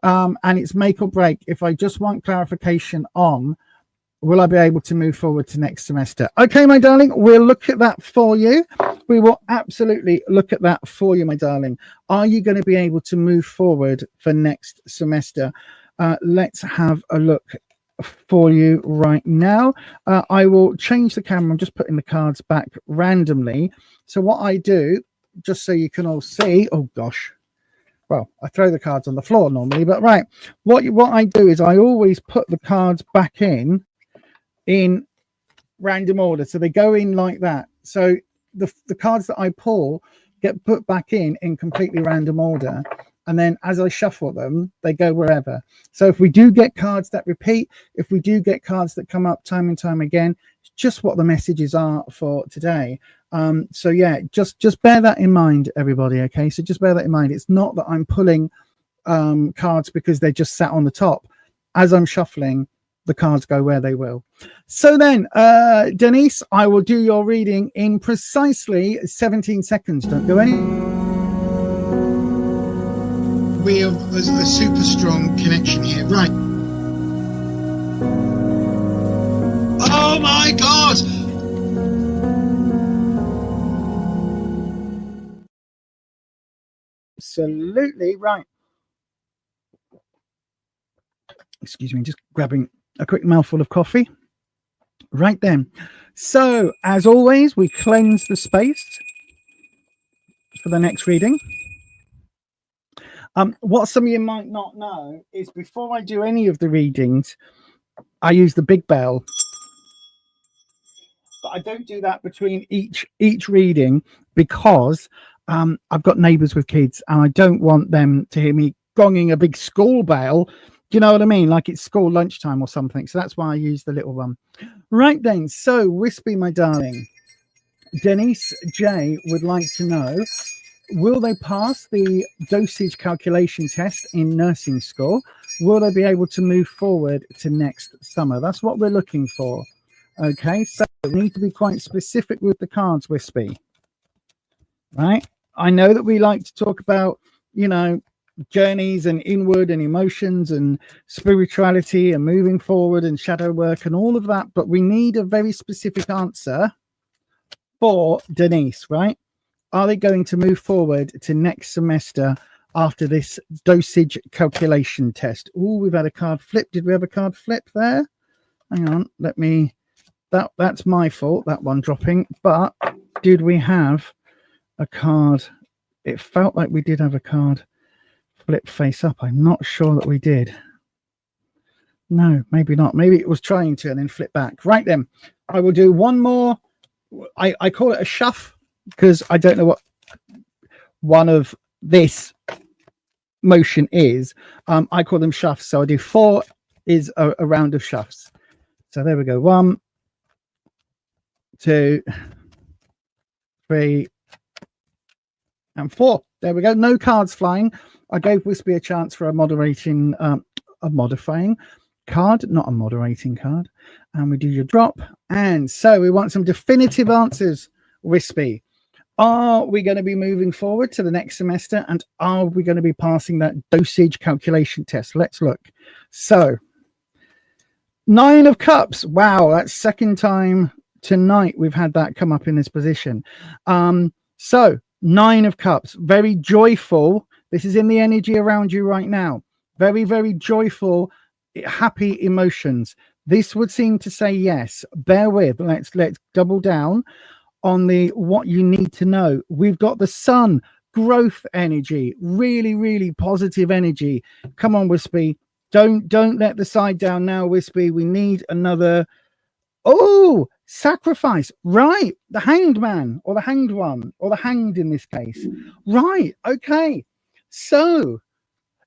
S1: And it's make or break. If I just want clarification on, will I be able to move forward to next semester? Okay, my darling, we'll look at that for you. We will absolutely look at that for you, my darling. Are you going to be able to move forward for next semester? Let's have a look for you right now. I will change the camera. I'm just putting the cards back randomly. So what I do, just so you can all see, oh gosh, well, I throw the cards on the floor normally, but right, what I do is I always put the cards back in random order, so they go in like that. So the cards that I pull get put back in completely random order, and then as I shuffle them, they go wherever. So if we do get cards that repeat, if we do get cards that come up time and time again, it's just what the messages are for today. So yeah, just bear that in mind, everybody. Okay, so just bear that in mind. It's not that I'm pulling cards because they're just sat on the top. As I'm shuffling, the cards go where they will. So then, Denise, I will do your reading in precisely 17 seconds. Don't go any.
S3: We have a super strong connection here, right? Oh my God!
S1: Absolutely right. Excuse me, just grabbing a quick mouthful of coffee. Right then. So, as always, we cleanse the space for the next reading. What some of you might not know is before I do any of the readings, I use the big bell. But I don't do that between each reading because I've got neighbours with kids and I don't want them to hear me gonging a big school bell. Do you know what I mean? Like it's school lunchtime or something. So that's why I use the little one. Right then. So, Wispy, my darling, Denise J would like to know, will they pass the dosage calculation test in nursing school? Will they be able to move forward to next summer? That's what we're looking for. Okay, so we need to be quite specific with the cards, Wispy. Right? I know that we like to talk about, you know, journeys and inward and emotions and spirituality and moving forward and shadow work and all of that, but we need a very specific answer for Denise, right? Are they going to move forward to next semester after this dosage calculation test? Oh, we've had a card flip. Did we have a card flip there? Hang on, let me, that's my fault, that one dropping. But did we have a card? It felt like we did have a card flip face up. I'm not sure that we did. No, maybe not. Maybe it was trying to and then flip back. Right then, I will do one more. I call it a shuff because I don't know what one of this motion is. I call them shuffs. So I do 4 is a round of shuffs. So there we go. 1, 2, 3, and 4. There we go. No cards flying. I gave Wispy a chance for a modifying card, not a moderating card. And we do your drop. And so we want some definitive answers, Wispy. Are we going to be moving forward to the next semester? And are we going to be passing that dosage calculation test? Let's look. So 9 of Cups. Wow, that's second time tonight we've had that come up in this position. So 9 of Cups, very joyful. This is in the energy around you right now. Very, very joyful, happy emotions. This would seem to say yes. Bear with. Let's double down on the what you need to know. We've got the Sun, growth energy, really, really positive energy. Come on, Wispy. Don't let the side down now, Wispy. We need another. Oh, sacrifice. Right. The Hanged Man, or the Hanged One, or the Hanged in this case. Right. Okay. So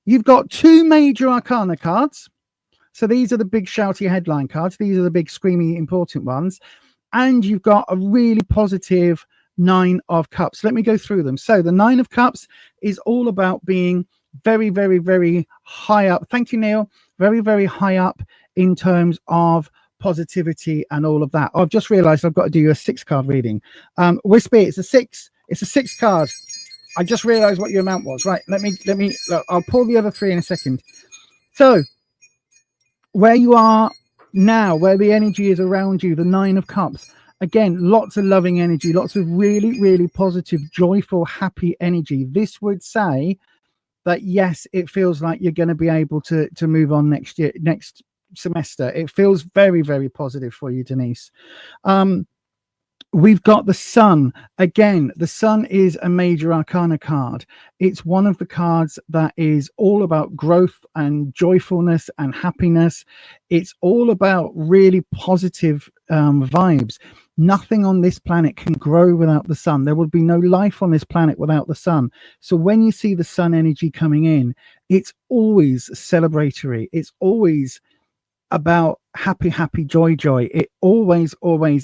S1: you've got 2 major arcana cards. So these are the big shouty headline cards. These are the big screamy important ones. And you've got a really positive 9 of Cups. Let me go through them. So the 9 of Cups is all about being very, very, very high up. Thank you, Neil. Very, very high up in terms of positivity and all of that. I've just realized I've got to do a 6-card reading. Wispy, it's a 6. It's a 6 card. I just realized what your amount was. Right. Let me look, I'll pull the other 3 in a second. So where you are now, where the energy is around you, the 9 of Cups, again, lots of loving energy, lots of really, really positive, joyful, happy energy. This would say that, yes, it feels like you're going to be able to move on next year, next semester. It feels very, very positive for you, Denise. We've got the Sun. Again, the Sun is a major arcana card. It's one of the cards that is all about growth and joyfulness and happiness. It's all about really positive vibes. Nothing on this planet can grow without the Sun. There would be no life on this planet without the Sun. So when you see the Sun energy coming in, it's always celebratory. It's always about happy, joy. It always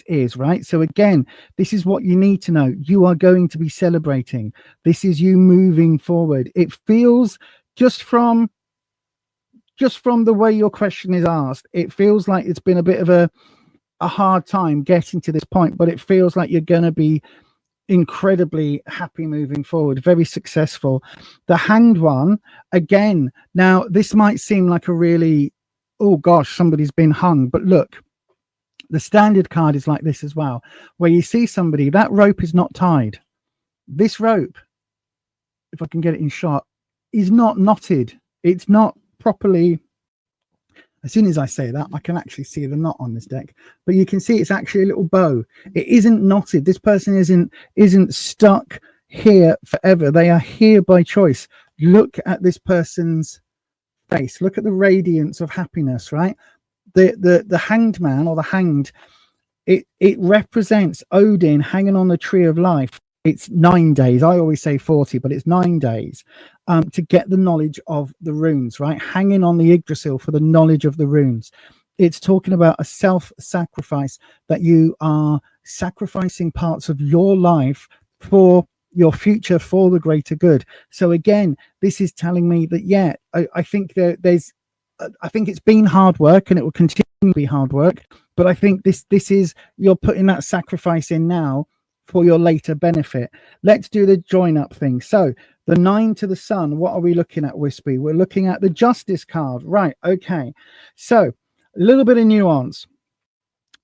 S1: is, right? So again, this is what you need to know. You are going to be celebrating. This is you moving forward. It feels just from the way your question is asked, it feels like it's been a bit of a hard time getting to this point, but it feels like you're going to be incredibly happy moving forward, very successful. The Hanged One, again, now this might seem like a really, oh gosh, somebody's been hung. But look, the standard card is like this as well, where you see somebody, that rope is not tied. This rope, if I can get it in shot, is not knotted. It's not properly. As soon as I say that, I can actually see the knot on this deck. But you can see it's actually a little bow. It isn't knotted. This person isn't stuck here forever. They are here by choice. Look at this person's face. Look at the radiance of happiness, right? The Hanged Man, or the Hanged, it represents Odin hanging on the tree of life. It's 9 days. I always say 40, but it's 9 days to get the knowledge of the runes, right? Hanging on the Yggdrasil for the knowledge of the runes. It's talking about a self-sacrifice, that you are sacrificing parts of your life for your future for the greater good. So again, this is telling me that, yeah, I think I think it's been hard work and it will continue to be hard work. But I think this is, you're putting that sacrifice in now for your later benefit. Let's do the join up thing. So the 9 to the sun, what are we looking at, Wispy? We're looking at the Justice card. Right. Okay. So a little bit of nuance.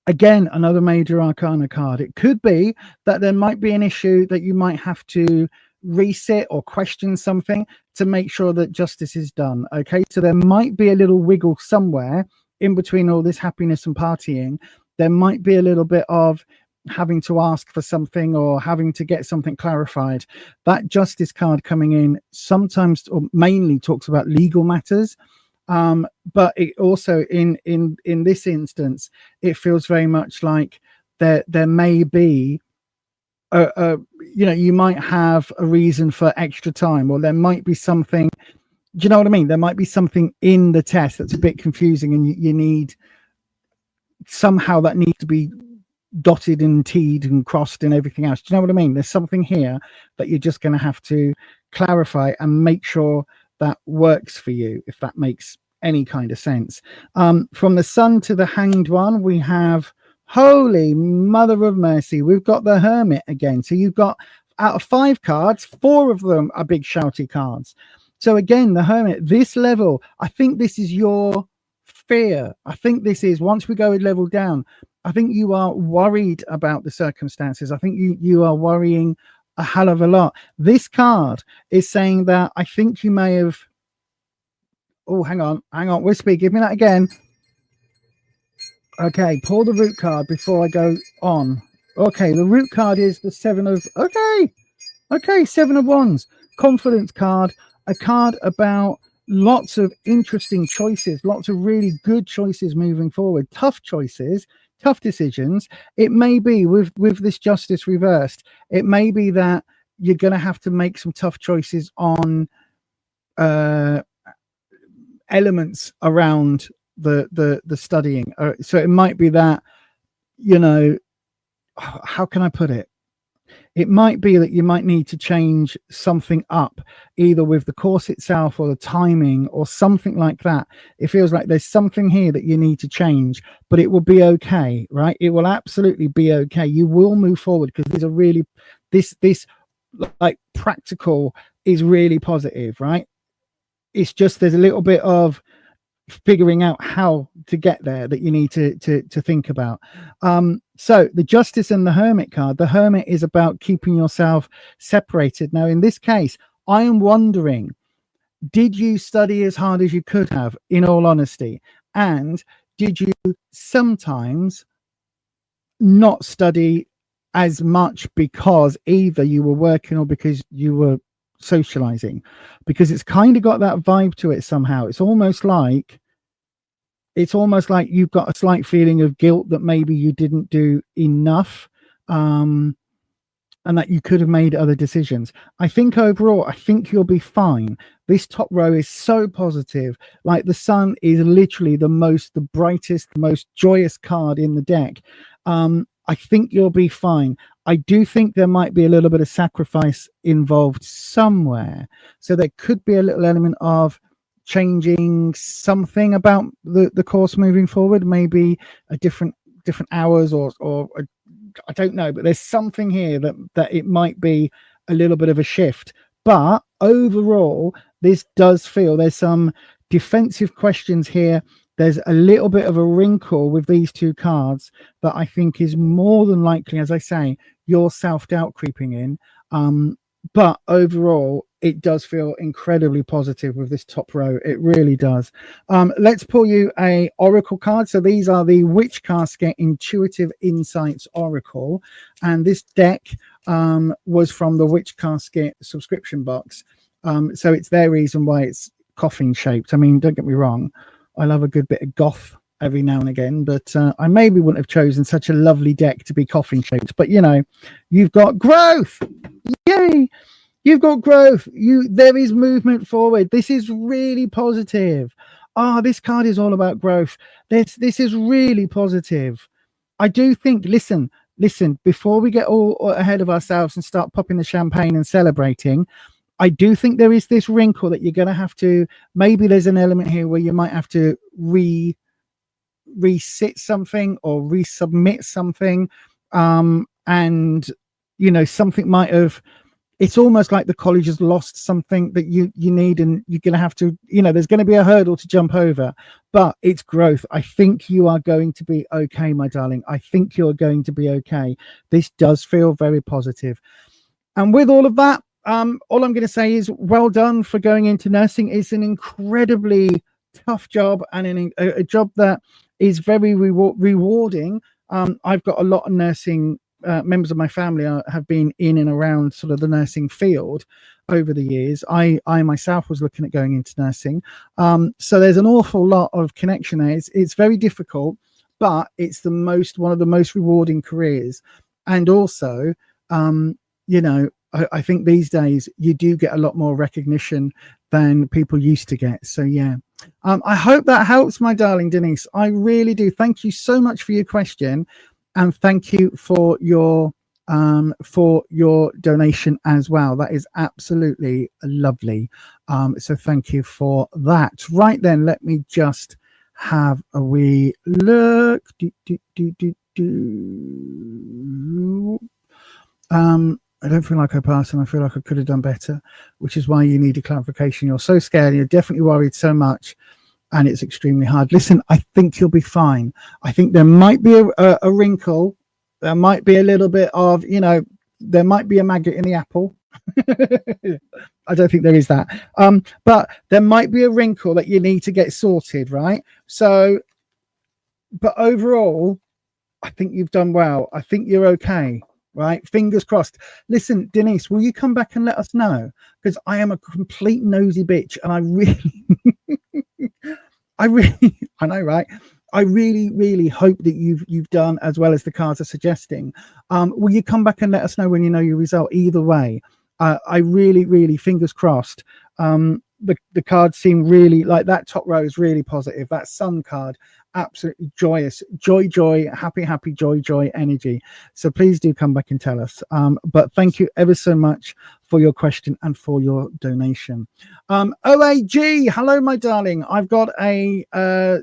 S1: Again, another major arcana card. It could be that there might be an issue that you might have to resit or question something to make sure that justice is done. Okay, so there might be a little wiggle somewhere in between all this happiness and partying. There might be a little bit of having to ask for something or having to get something clarified. That justice card coming in sometimes or mainly talks about legal matters. But it also in this instance, it feels very much like there may be you might have a reason for extra time, or there might be something. Do you know what I mean? There might be something in the test that's a bit confusing, and you need somehow that needs to be dotted and T'd and crossed and everything else. Do you know what I mean? There's something here that you're just going to have to clarify and make sure that works for you, if that makes any kind of sense. From the sun to the hanged one, we have, holy mother of mercy, we've got the hermit again. So you've got, out of 5 cards, 4 of them are big shouty cards. So again, the hermit, this level, I think this is your fear. I think this is, once we go a level down, I think you are worried about the circumstances. I think you are worrying a hell of a lot. This card is saying that I think you may have, oh, hang on, Wispy, give me that again. Okay, pull the root card before I go on. Okay, the root card is the 7 of, okay, 7 of Wands, confidence card, a card about lots of interesting choices, lots of really good choices moving forward, tough choices, tough decisions. It may be with this justice reversed, it may be that you're going to have to make some tough choices on elements around the studying. So it might be that, how can I put it? It might be that you might need to change something up, either with the course itself or the timing or something like that. It feels like there's something here that you need to change, but it will be okay, right? It will absolutely be okay. You will move forward because these are really, this like practical is really positive, right? It's just, there's a little bit of figuring out how to get there that you need to think about. So the justice and the hermit card, the hermit is about keeping yourself separated. Now in this case, I am wondering, did you study as hard as you could have, in all honesty? And did you sometimes not study as much because either you were working or because you were socializing? Because it's kind of got that vibe to it somehow. It's almost like you've got a slight feeling of guilt that maybe you didn't do enough, and that you could have made other decisions. I think overall, I think you'll be fine. This top row is so positive. Like the sun is literally the brightest, the most joyous card in the deck. I think you'll be fine. I do think there might be a little bit of sacrifice involved somewhere. So there could be a little element of changing something about the course moving forward, maybe a different hours or I don't know, but there's something here that it might be a little bit of a shift. But overall, this does feel there's some defensive questions here. There's a little bit of a wrinkle with these 2 cards that I think is more than likely, as I say, your self-doubt creeping in. But overall, it does feel incredibly positive with this top row. It really does. Let's pull you a oracle card. So these are the Witch Casket Intuitive Insights Oracle. And this deck was from the Witch Casket subscription box. So it's their reason why it's coffin shaped. I mean, don't get me wrong, I love a good bit of goth every now and again, but I maybe wouldn't have chosen such a lovely deck to be coffin shaped. But you've got growth. Yay! You've got growth. There is movement forward. This is really positive. This card is all about growth. This is really positive. I do think, listen, listen, before we get all ahead of ourselves and start popping the champagne and celebrating, I do think there is this wrinkle that you're going to have to, maybe there's an element here where you might have to resit something or resubmit something. And, you know, something might have, it's almost like the college has lost something that you need, and you're going to have to, you know, there's going to be a hurdle to jump over, but it's growth. I think you are going to be okay, my darling. I think you're going to be okay. This does feel very positive. And with all of that, all I'm going to say is well done for going into nursing. It's an incredibly tough job, and a job that is very rewarding. I've got a lot of nursing members of my family have been in and around sort of the nursing field over the years. I myself was looking at going into nursing. So there's an awful lot of connection there. It's very difficult, but it's one of the most rewarding careers. And also, you know, I think these days you do get a lot more recognition than people used to get. So yeah, I hope that helps, my darling Denise. I really do. Thank you so much for your question, and thank you for your donation as well. That is absolutely lovely. So thank you for that. Right then, let me just have a wee look. I don't feel like I passed, and I feel like I could have done better, which is why you need a clarification. You're so scared, you're definitely worried so much, and it's extremely hard. Listen, I think you'll be fine. I think there might be a wrinkle. There might be a little bit of, you know, there might be a maggot in the apple. I don't think there is that. But there might be a wrinkle that you need to get sorted, right? So, but overall, I think you've done well. I think you're okay. Right, fingers crossed. Listen, Denise, will you come back and let us know? Because I am a complete nosy bitch, and I know, right? I really hope that you've done as well as the cards are suggesting. Will you come back and let us know when you know your result? Either way, I really, fingers crossed. The cards seem really, like that top row is really positive. That sun card, absolutely joyous, joy, happy, joy energy. So please do come back and tell us. But thank you ever so much for your question and for your donation. OAG, hello, my darling. I've got a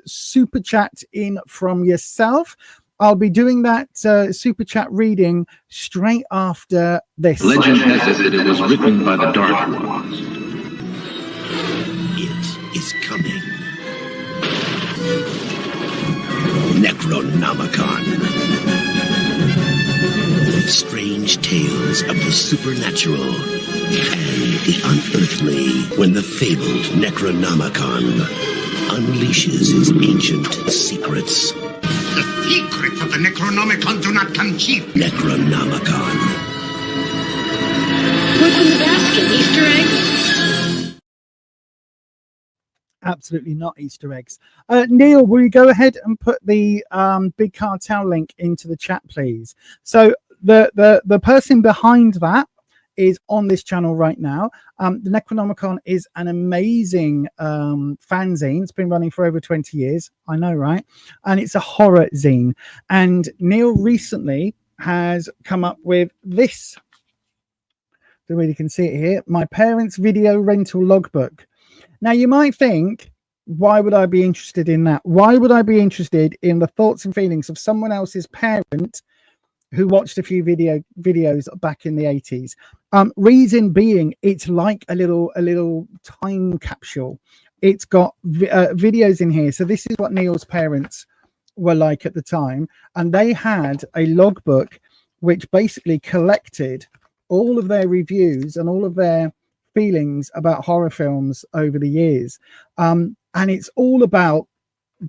S1: super chat in from yourself. I'll be doing that super chat reading straight after this.
S4: Legend has it that it was written by the Dark Ones.
S5: It is coming. Necronomicon. Strange tales of the supernatural and the unearthly, when the fabled Necronomicon unleashes his ancient secrets.
S6: The secrets of the Necronomicon do not come cheap.
S5: Necronomicon.
S7: What's in the basket? Easter eggs?
S1: Absolutely not Easter eggs. Neil, will you go ahead and put the Big Cartel link into the chat, please? So the person behind that is on this channel right now. The Necronomicon is an amazing fanzine. It's been running for over 20 years. I know, right? And it's a horror zine. And Neil recently has come up with this. So you can see it here. My parents' video rental logbook. Now, you might think, why would I be interested in that? Why would I be interested in the thoughts and feelings of someone else's parent who watched a few videos back in the 80s? Reason being, it's like a little time capsule. It's got videos in here. So this is what Neil's parents were like at the time. And they had a logbook which basically collected all of their reviews and all of their feelings about horror films over the years, and it's all about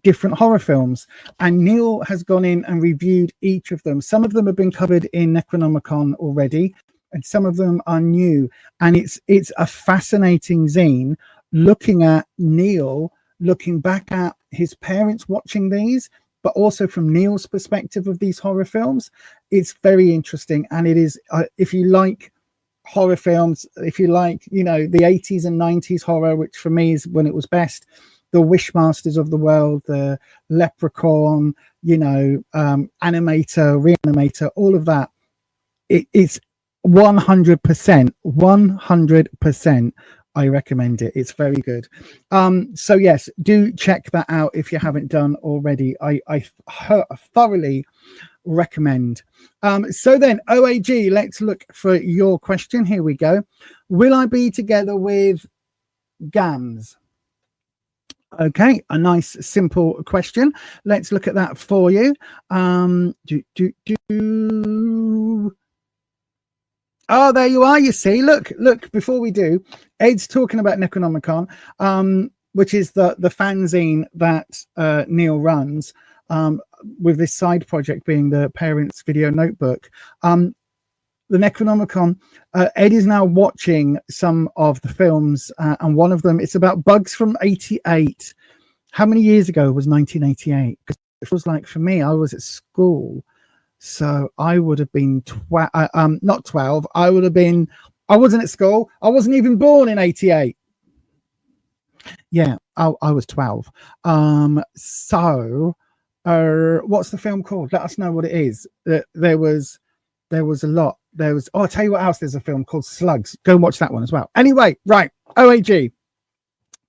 S1: different horror films, and Neil has gone in and reviewed each of them. Some of them have been covered in Necronomicon already, and some of them are new, and it's a fascinating zine looking at Neil looking back at his parents watching these, but also from Neil's perspective of these horror films. It's very interesting, and it is if you like horror films, if you like, you know, the 80s and 90s horror, which for me is when it was best, Wishmasters of the world, the Leprechaun, you know, Animator, Reanimator, all of that. It's 100%. I recommend it. It's very good. So yes, do check that out if you haven't done already. I thoroughly recommend. So then, OAG, let's look for your question. Here we go. Will I be together with Gams? Okay, a nice simple question. Let's look at that for you. Oh, there you are. You see, look, before we do, Ed's talking about Necronomicon, which is the fanzine that Neil runs, with this side project being the Parents Video Notebook. The Necronomicon, Ed is now watching some of the films, and one of them, it's about bugs from 88. How many years ago was 1988? Because it was like, for me, I was at school. So I would have been not 12. I wasn't at school. I wasn't even born in 88. Yeah, I was 12. So what's the film called? Let us know what it is. There was a lot. I'll tell you what else. There's a film called Slugs. Go and watch that one as well. Anyway, right. OAG.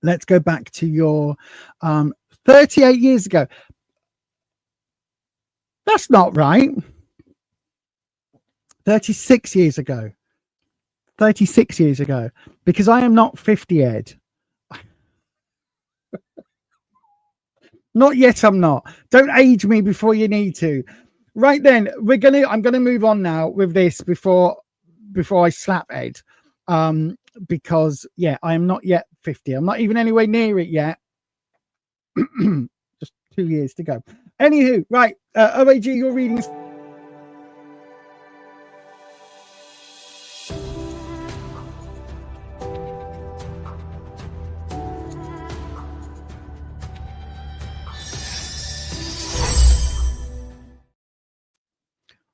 S1: Let's go back to your 38 years ago. That's not right. 36 years ago. 36 years ago. Because I am not 50, Ed. Not yet, I'm not. Don't age me before you need to. Right then, I'm gonna move on now with this before I slap Ed. Because yeah, I am not yet 50. I'm not even anywhere near it yet. Just 2 years to go. Anywho, right, OAG, your reading.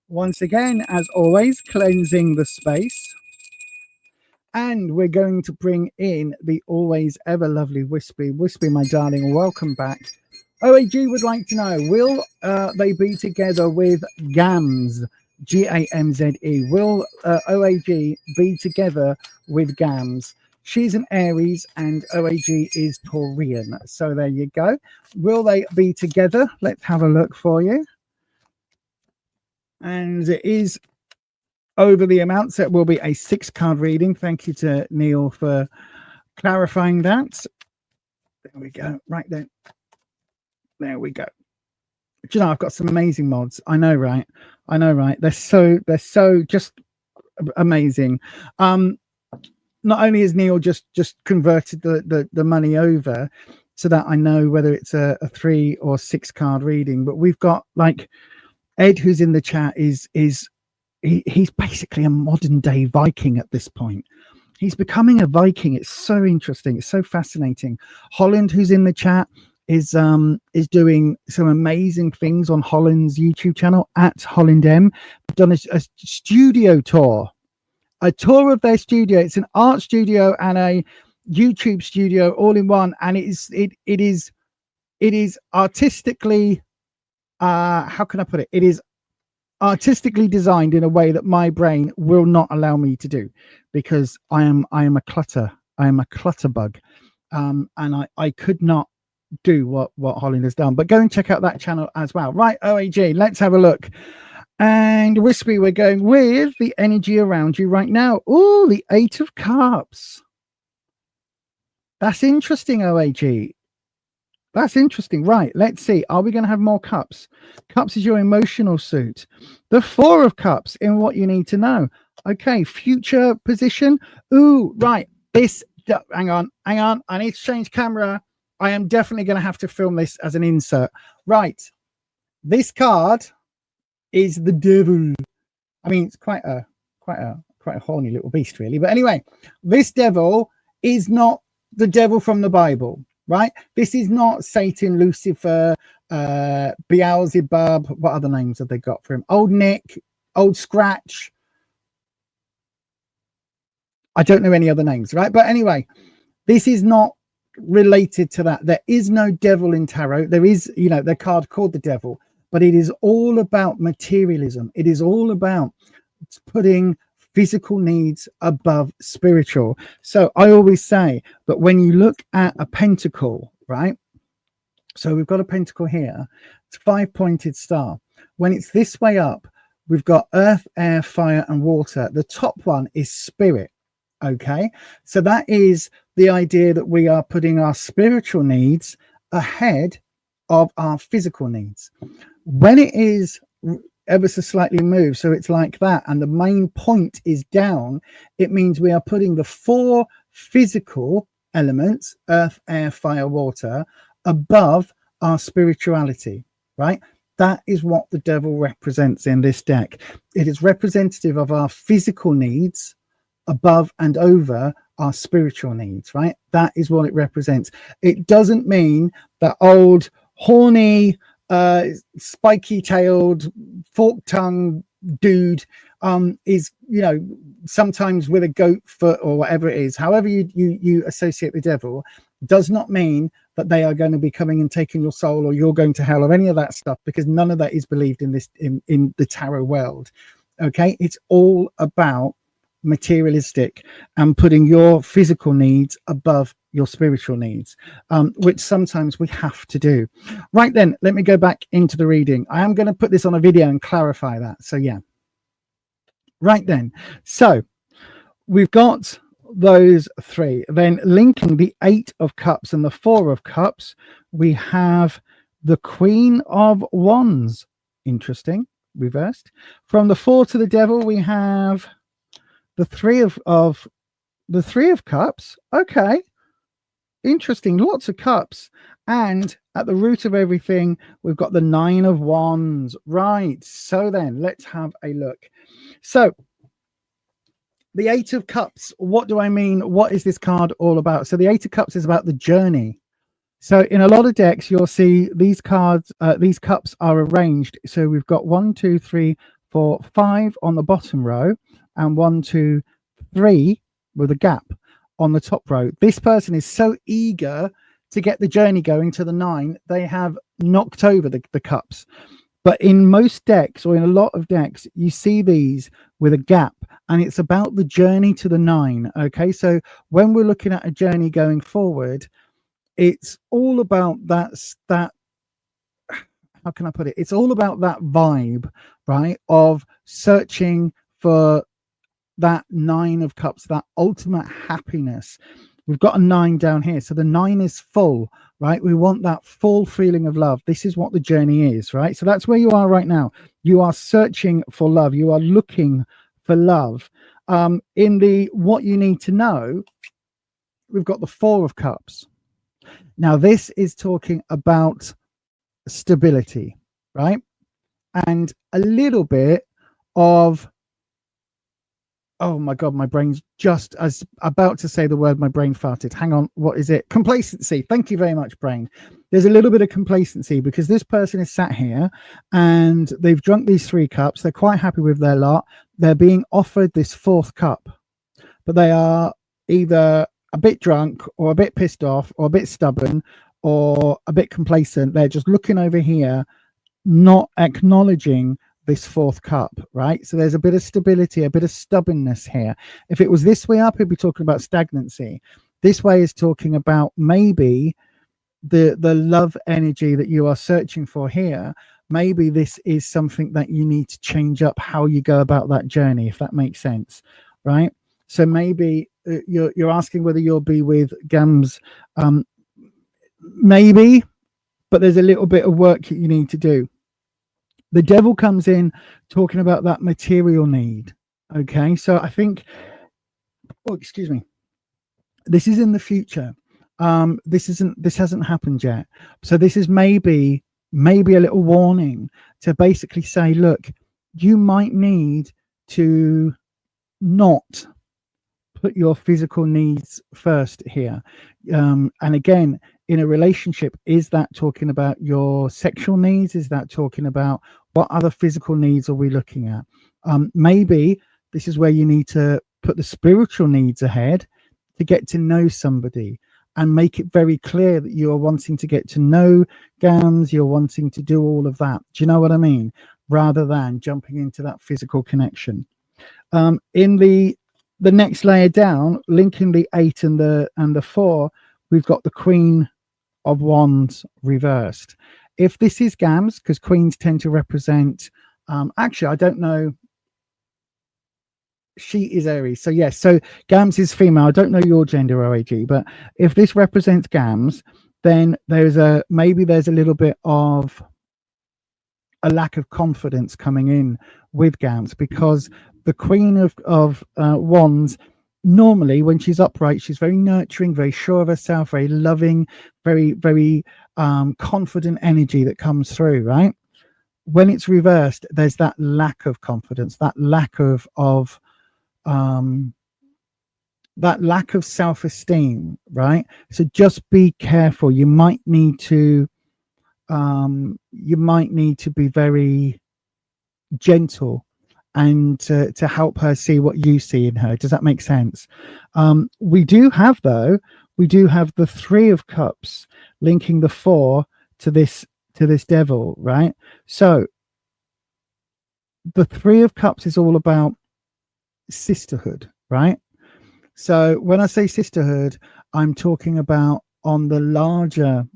S1: Once again, as always, cleansing the space. And we're going to bring in the always ever lovely Wispy. Wispy, my darling, welcome back. OAG would like to know, will they be together with Gams? Gamze. Will OAG be together with Gams? She's an Aries and OAG is Taurian. So there you go. Will they be together? Let's have a look for you. And it is over the amount, so it will be a 6-card reading. Thank you to Neil for clarifying that. There we go. Right then. There we go. Do you know, I've got some amazing mods. I know, right? I know, right? They're so just amazing. Not only has Neil just converted the money over so that I know whether it's a 3 or 6 card reading, but we've got like Ed, who's in the chat, he's basically a modern day Viking at this point. He's becoming a Viking. It's so interesting. It's so fascinating. Holland, who's in the chat, is doing some amazing things on Holland's YouTube channel at Holland M. They've done a studio tour, a tour of their studio. It's an art studio and a YouTube studio all in one, and it is artistically how can I put it? It is artistically designed in a way that my brain will not allow me to do, because I am a clutter. I am a clutter bug, and I could not do what Holland has done. But go and check out that channel as well. Right, OAG, let's have a look. And Wispy, we're going with the energy around you right now. Oh, the 8 of Cups. That's interesting, OAG. That's interesting. Right, let's see. Are we going to have more cups? Cups is your emotional suit. The 4 of Cups in what you need to know. Okay, future position. Ooh, right. This, hang on. I need to change camera. I am definitely going to have to film this as an insert. Right. This card is the devil. I mean, it's quite a horny little beast, really. But anyway, this devil is not the devil from the Bible, right? This is not Satan, Lucifer, Beelzebub. What other names have they got for him? Old Nick, Old Scratch. I don't know any other names, right? But anyway, this is not related to that. There is no devil in tarot. There is, the card called the devil, but it is all about materialism. It is all about putting physical needs above spiritual. So I always say that when you look at a pentacle, right? So we've got a pentacle here. It's a 5-pointed star. When it's this way up, we've got earth, air, fire, and water. The top one is spirit. Okay, so that is the idea that we are putting our spiritual needs ahead of our physical needs. When it is ever so slightly moved, so it's like that, and the main point is down, it means we are putting the 4 physical elements, earth, air, fire, water, above our spirituality, right? That is what the devil represents in this deck. It is representative of our physical needs above and over our spiritual needs, right? That is what it represents. It doesn't mean that old horny spiky tailed fork tongue dude is sometimes with a goat foot or whatever it is. However you associate the devil does not mean that they are going to be coming and taking your soul or you're going to hell or any of that stuff, because none of that is believed in this in the tarot world. Okay, it's all about materialistic and putting your physical needs above your spiritual needs, which sometimes we have to do. Right then, let me go back into the reading. I am going to put this on a video and clarify that. So yeah, right then, so we've got those 3. Then linking the 8 of Cups and the 4 of Cups, we have the Queen of Wands. Interesting, reversed. From the 4 to the Devil, we have the 3 of Cups. Okay, interesting. Lots of cups. And at the root of everything, we've got the 9 of Wands. Right. So then let's have a look. So the 8 of Cups, what do I mean? What is this card all about? So the 8 of Cups is about the journey. So in a lot of decks, you'll see these cards, these cups are arranged. So we've got 1, 2, 3, 4, 5 on the bottom row, and 1, 2, 3 with a gap on the top row. This person is so eager to get the journey going to the 9, they have knocked over the cups. But in most decks, or in a lot of decks, you see these with a gap, and it's about the journey to the 9. Okay, so when we're looking at a journey going forward, it's all about that how can I put it? It's all about that vibe, right, of searching for that 9 of Cups, that ultimate happiness. We've got a 9 down here, so the 9 is full, right? We want that full feeling of love. This is what the journey is, right? So that's where you are right now. You are searching for love. You are looking for love. In the what you need to know, we've got the 4 of Cups. Now this is talking about stability, right? And a little bit of, oh my God, my brain's just as about to say the word, my brain farted. Hang on, what is it? Complacency. Thank you very much, brain. There's a little bit of complacency because this person is sat here and they've drunk these 3 cups. They're quite happy with their lot. They're being offered this 4th cup, but they are either a bit drunk or a bit pissed off or a bit stubborn or a bit complacent. They're just looking over here, not acknowledging this 4th cup, right? So there's a bit of stability, a bit of stubbornness here. If it was this way up, it'd be talking about stagnancy. This way is talking about maybe the love energy that you are searching for here. Maybe this is something that you need to change up how you go about that journey, if that makes sense, right? So maybe you're asking whether you'll be with Gams, maybe, but there's a little bit of work that you need to do. The devil comes in talking about that material need. Okay, so I think, oh, excuse me, this is in the future. This hasn't happened yet. So this is maybe a little warning to basically say, look, you might need to not put your physical needs first here. And again, in a relationship, is that talking about your sexual needs? Is that talking about what other physical needs are we looking at? Maybe this is where you need to put the spiritual needs ahead to get to know somebody. and make it very clear that you are wanting to get to know Gams, you're wanting to do all of that. Do you know what I mean? Rather than jumping into that physical connection. In the next layer down, linking the 8 and the 4, we've got the Queen of Wands reversed. If this is Gams, because queens tend to represent, actually, I don't know. She is Aries. So yes, so Gams is female. I don't know your gender, OAG, but if this represents Gams, then maybe there's a little bit of a lack of confidence coming in with Gams, because the Queen of Wands, normally when she's upright, she's very nurturing, very sure of herself, very loving, very, very confident energy that comes through, right? When it's reversed, there's that lack of confidence, that lack of self-esteem, right? So just be careful. You might need to be very gentle and to help her see what you see in her. Does that make sense? We do have the 3 of Cups linking the 4 to this Devil, right? So the 3 of Cups is all about sisterhood, right? So when I say sisterhood, I'm talking about on the larger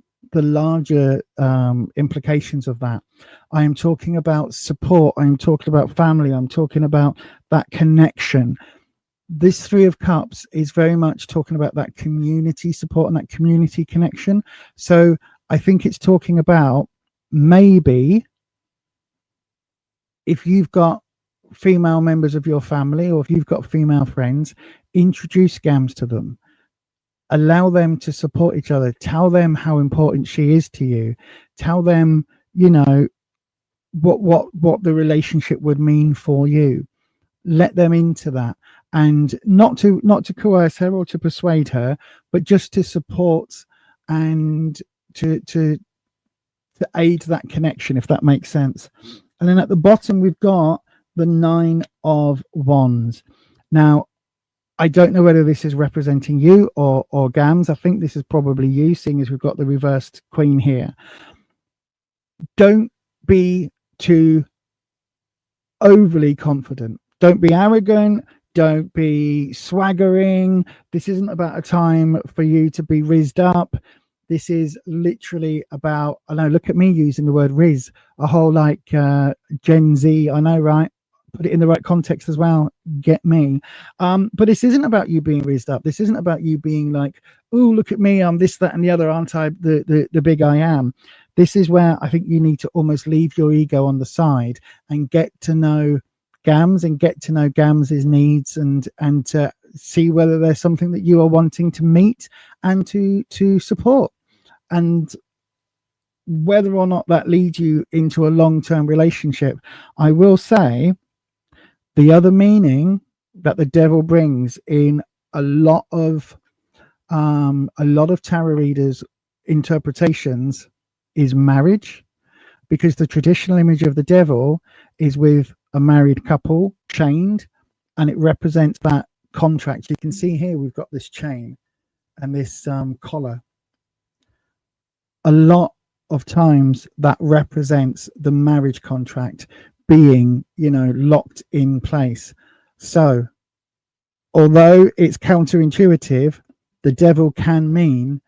S1: implications of that. I am talking about support. I'm talking about family. I'm talking about that connection. This 3 of Cups is very much talking about that community support and that community connection. So I think it's talking about, maybe if you've got female members of your family, or if you've got female friends, introduce Gams to them. Allow them to support each other. Tell them how important she is to you. Tell them, you know, what the relationship would mean for you. Let them into that, and not to coerce her or to persuade her, but just to support and to aid that connection, if that makes sense. And then at the bottom, we've got the 9 of Wands. Now, I don't know whether this is representing you or Gams. I think this is probably you, seeing as we've got the reversed Queen here. Don't be too overly confident. Don't be arrogant. Don't be swaggering. This isn't about a time for you to be rizzed up. This is literally about, I know, look at me using the word rizz, a whole like Gen Z, I know, right? Put it in the right context as well. Get me. But this isn't about you being rizzed up. This isn't about you being like, oh, look at me, I'm this, that, and the other, aren't I? The big I am. This is where I think you need to almost leave your ego on the side and get to know Gams and get to know Gams's needs, and to see whether there's something that you are wanting to meet and to support, and whether or not that leads you into a long-term relationship. I will say the other meaning that the Devil brings in a lot of tarot readers' interpretations is marriage, because the traditional image of the Devil is with a married couple chained, and it represents that contract. You can see here we've got this chain and this collar. A lot of times that represents the marriage contract being, you know, locked in place. So although it's counterintuitive, the Devil can mean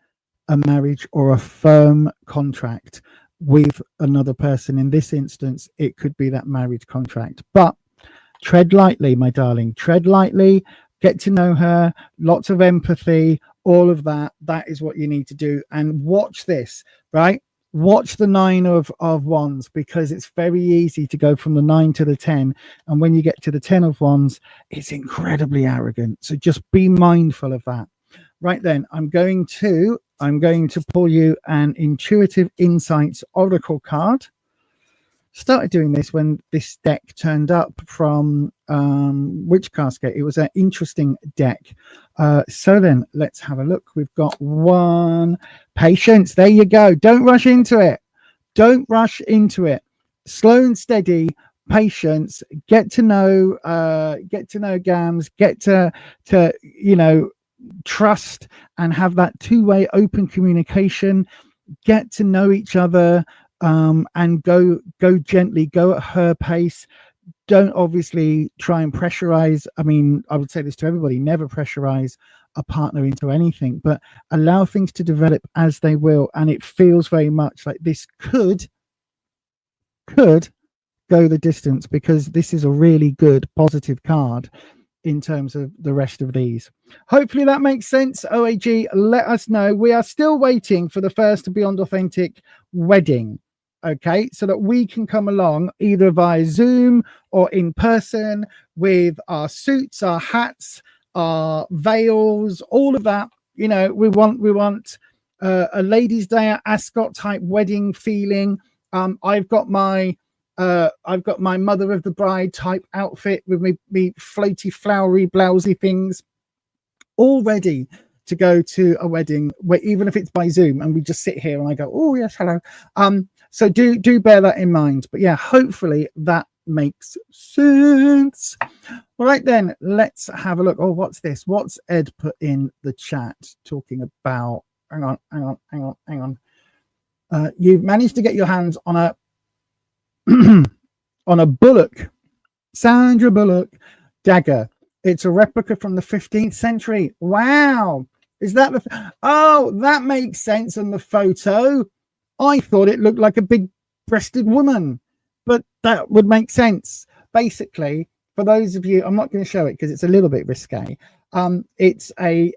S1: a marriage or a firm contract with another person. In this instance, it could be that marriage contract. But tread lightly, my darling, tread lightly, get to know her, lots of empathy, all of that. That is what you need to do. And watch this, right? Watch the 9 of Wands, because it's very easy to go from the 9 to the 10. And when you get to the 10 of Wands, it's incredibly arrogant. So just be mindful of that. Right then, I'm going to pull you an Intuitive Insights Oracle card. Started doing this when this deck turned up from Witch Casket. It was an interesting deck. So then let's have a look. We've got 1. Patience. There you go. Don't rush into it. Don't rush into it. Slow and steady. Patience. Get to know Gams. Get to you know, trust and have that two-way open communication, get to know each other, and go gently, go at her pace. Don't obviously try and pressurize. I mean, I would say this to everybody: never pressurize a partner into anything, but allow things to develop as they will. And it feels very much like this could go the distance, because this is a really good positive card in terms of the rest of these. Hopefully that makes sense. OAG, let us know. We are still waiting for the first Beyond Authentic wedding, okay, so that we can come along either via Zoom or in person with our suits, our hats, our veils, all of that. You know, we want a ladies' day Ascot type wedding feeling. I've got my mother of the bride type outfit with me floaty, flowery, blousy things, all ready to go to a wedding, where even if it's by Zoom and we just sit here and I go, oh yes, hello. So do bear that in mind. But yeah, hopefully that makes sense. All right, then let's have a look. Oh, what's this? What's Ed put in the chat talking about? Hang on. You've managed to get your hands on a on a Bullock, Sandra Bullock dagger. It's a replica from the 15th century. Wow. Is that the... Oh, that makes sense in the photo. I thought it looked like a big-breasted woman, but that would make sense. Basically, for those of you, I'm not going to show it because it's a little bit risque. It's a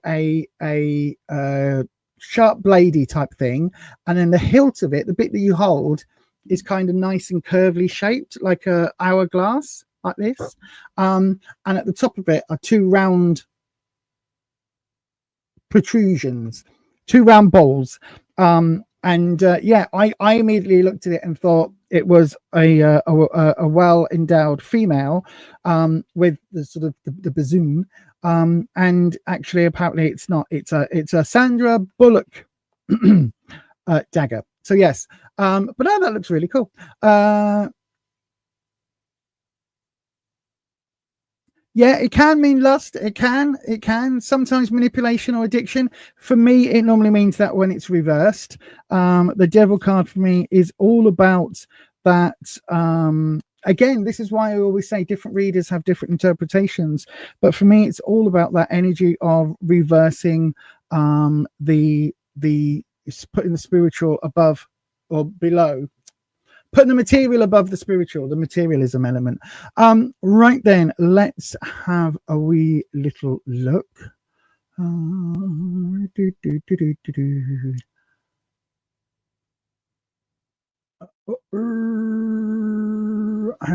S1: sharp bladey type thing, and then the hilt of it, the bit that you hold, is kind of nice and curvily shaped, like a hourglass, like this. And at the top of it are two round protrusions, two round balls. Yeah, I immediately looked at it and thought it was a well endowed female with the sort of the bazoon. And actually, apparently, it's not. It's a Sandra Bullock dagger. So yes, but no, that looks really cool. Yeah, it can mean lust. It can sometimes manipulation or addiction. For me, it normally means that when it's reversed. The devil card for me is all about that. Again, this is why I always say different readers have different interpretations. But for me, it's all about that energy of reversing the putting the spiritual above or below, putting the material above the spiritual, the materialism element. Right then, let's have a wee little look. Hang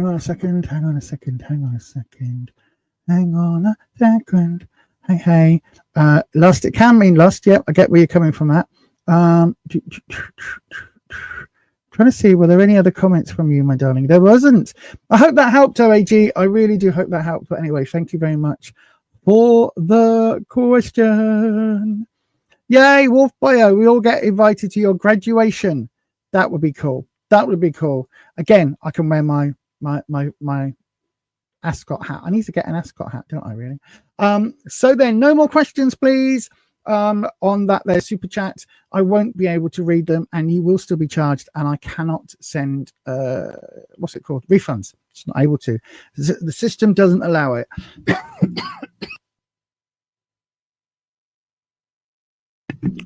S1: on a second. Hey. Lust, it can mean lust. Yep, I get where you're coming from that. Trying to see, were there any other comments from you, my darling? There wasn't. I hope that helped, OAG. I really do hope that helped. But anyway, thank you very much for the question. Yay, Wolf Boyo, we all get invited to your graduation. That would be cool. Again, I can wear my ascot hat. I need to get an ascot hat, don't I, really? So then, no more questions, please. On that there super chat, I won't be able to read them, and you will still be charged, and I cannot send what's it called, refunds. It's not able to. The system doesn't allow it.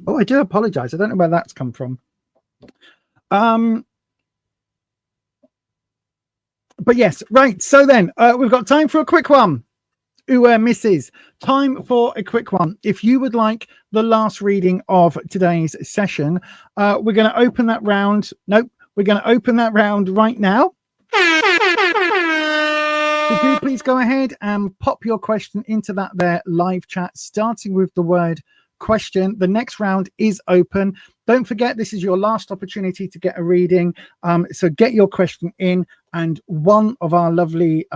S1: Oh, I do apologize. I don't know where that's come from. But yes, right. So then we've got time for a quick one. Misses, time for a quick one. If you would like the last reading of today's session, we're going to open that round. Nope, we're going to open that round right now. So do please go ahead and pop your question into that there live chat, starting with the word question. The next round is open. Don't forget, this is your last opportunity to get a reading. So get your question in, and one of our lovely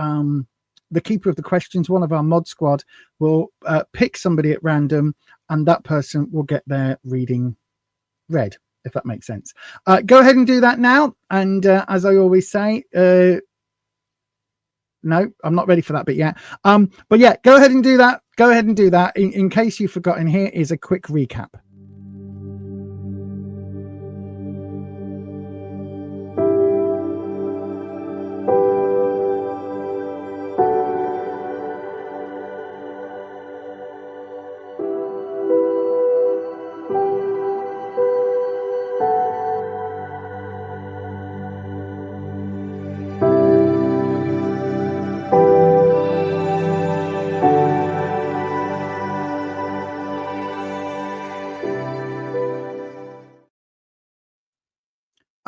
S1: the keeper of the questions, one of our mod squad, will pick somebody at random, and that person will get their reading read, if that makes sense. Go ahead and do that now. And as I always say, No, I'm not ready for that bit yet. But yeah, go ahead and do that. Go ahead and do that. In case you've forgotten, here is a quick recap.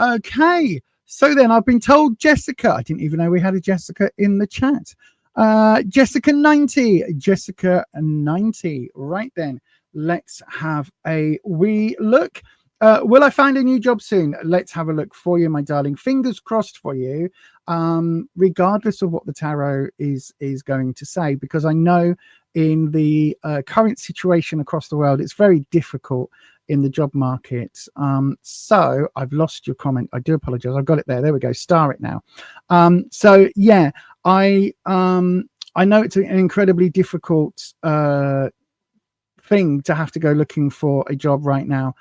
S1: Okay, so then I've been told Jessica, I didn't even know we had a Jessica in the chat. Jessica 90, right then, let's have a wee look. Will I find a new job soon? Let's have a look for you, my darling. Fingers crossed for you, regardless of what the tarot is going to say, because I know in the current situation across the world, it's very difficult in the job market. So I've lost your comment. I do apologize. I've got it there. There we go. Star it now. So yeah, I know it's an incredibly difficult thing to have to go looking for a job right now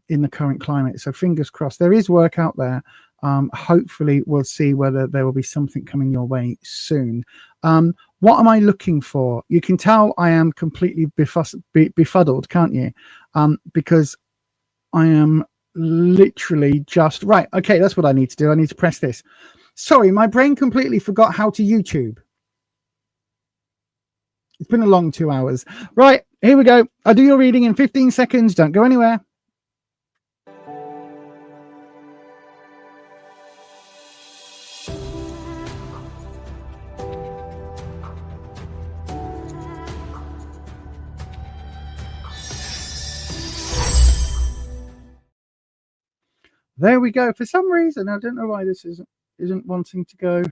S1: in the current climate. So fingers crossed. There is work out there. Hopefully we'll see whether there will be something coming your way soon. What am I looking for? You can tell I am completely befuddled, can't you? Because I am literally just right. Okay, that's what I need to do. I need to press this. Sorry, my brain completely forgot how to YouTube. It's been a long 2 hours. Right, here we go. I'll do your reading in 15 seconds. Don't go anywhere. There we go. For some reason, I don't know why this isn't wanting to go.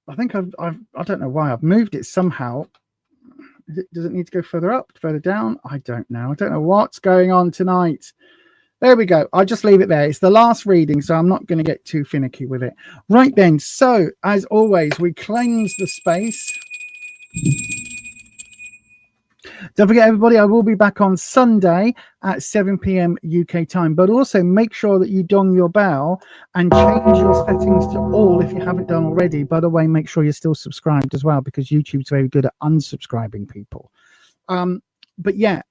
S1: I think I don't know why I've moved it somehow. Does it need to go further up, further down? I don't know. I don't know what's going on tonight. There we go. I'll just leave it there. It's the last reading, so I'm not going to get too finicky with it. Right then. So as always, we cleanse the space. Don't forget, everybody, I will be back on Sunday at 7 p.m. UK time. But also make sure that you dong your bell and change your settings to all if you haven't done already. By the way, make sure you're still subscribed as well, because YouTube's very good at unsubscribing people. But yeah,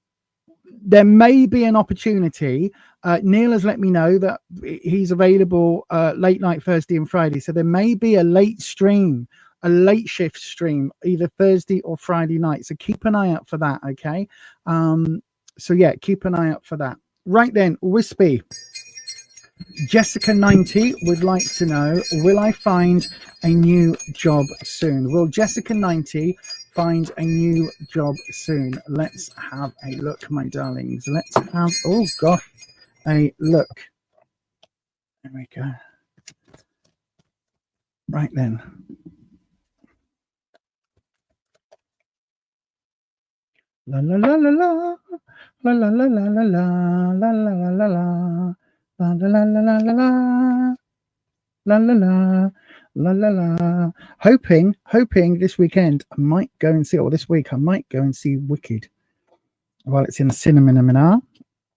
S1: there may be an opportunity. Neil has let me know that he's available late night Thursday and Friday. So there may be a late stream, a late shift stream, either Thursday or Friday night. So keep an eye out for that, okay? So yeah, keep an eye out for that. Right then, Wispy. Jessica 90 would like to know, will I find a new job soon? Will Jessica 90 find a new job soon? Let's have a look, my darlings. Let's have, oh gosh, a look. There we go. Right then. La la la la la la la la la la la la la la la. La la la la la la la la la la la. Hoping this weekend I might go and see, or this week I might go and see Wicked while it's in the cinema.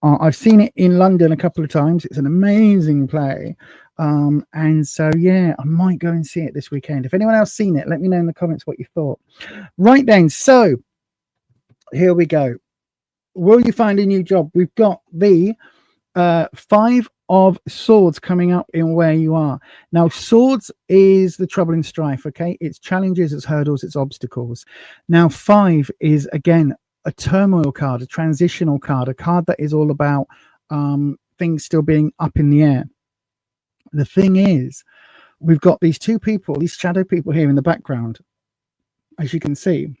S1: I've seen it in London a couple of times. It's an amazing play, and so yeah, I might go and see it this weekend. If anyone else seen it, let me know in the comments what you thought. Right then, so here we go. Will you find a new job? We've got the 5 of Swords coming up in where you are. Now, Swords is the trouble and strife, okay? It's challenges, it's hurdles, it's obstacles. Now, 5 is, again, a turmoil card, a transitional card, a card that is all about things still being up in the air. The thing is, we've got these 2 people, these shadow people here in the background, as you can see.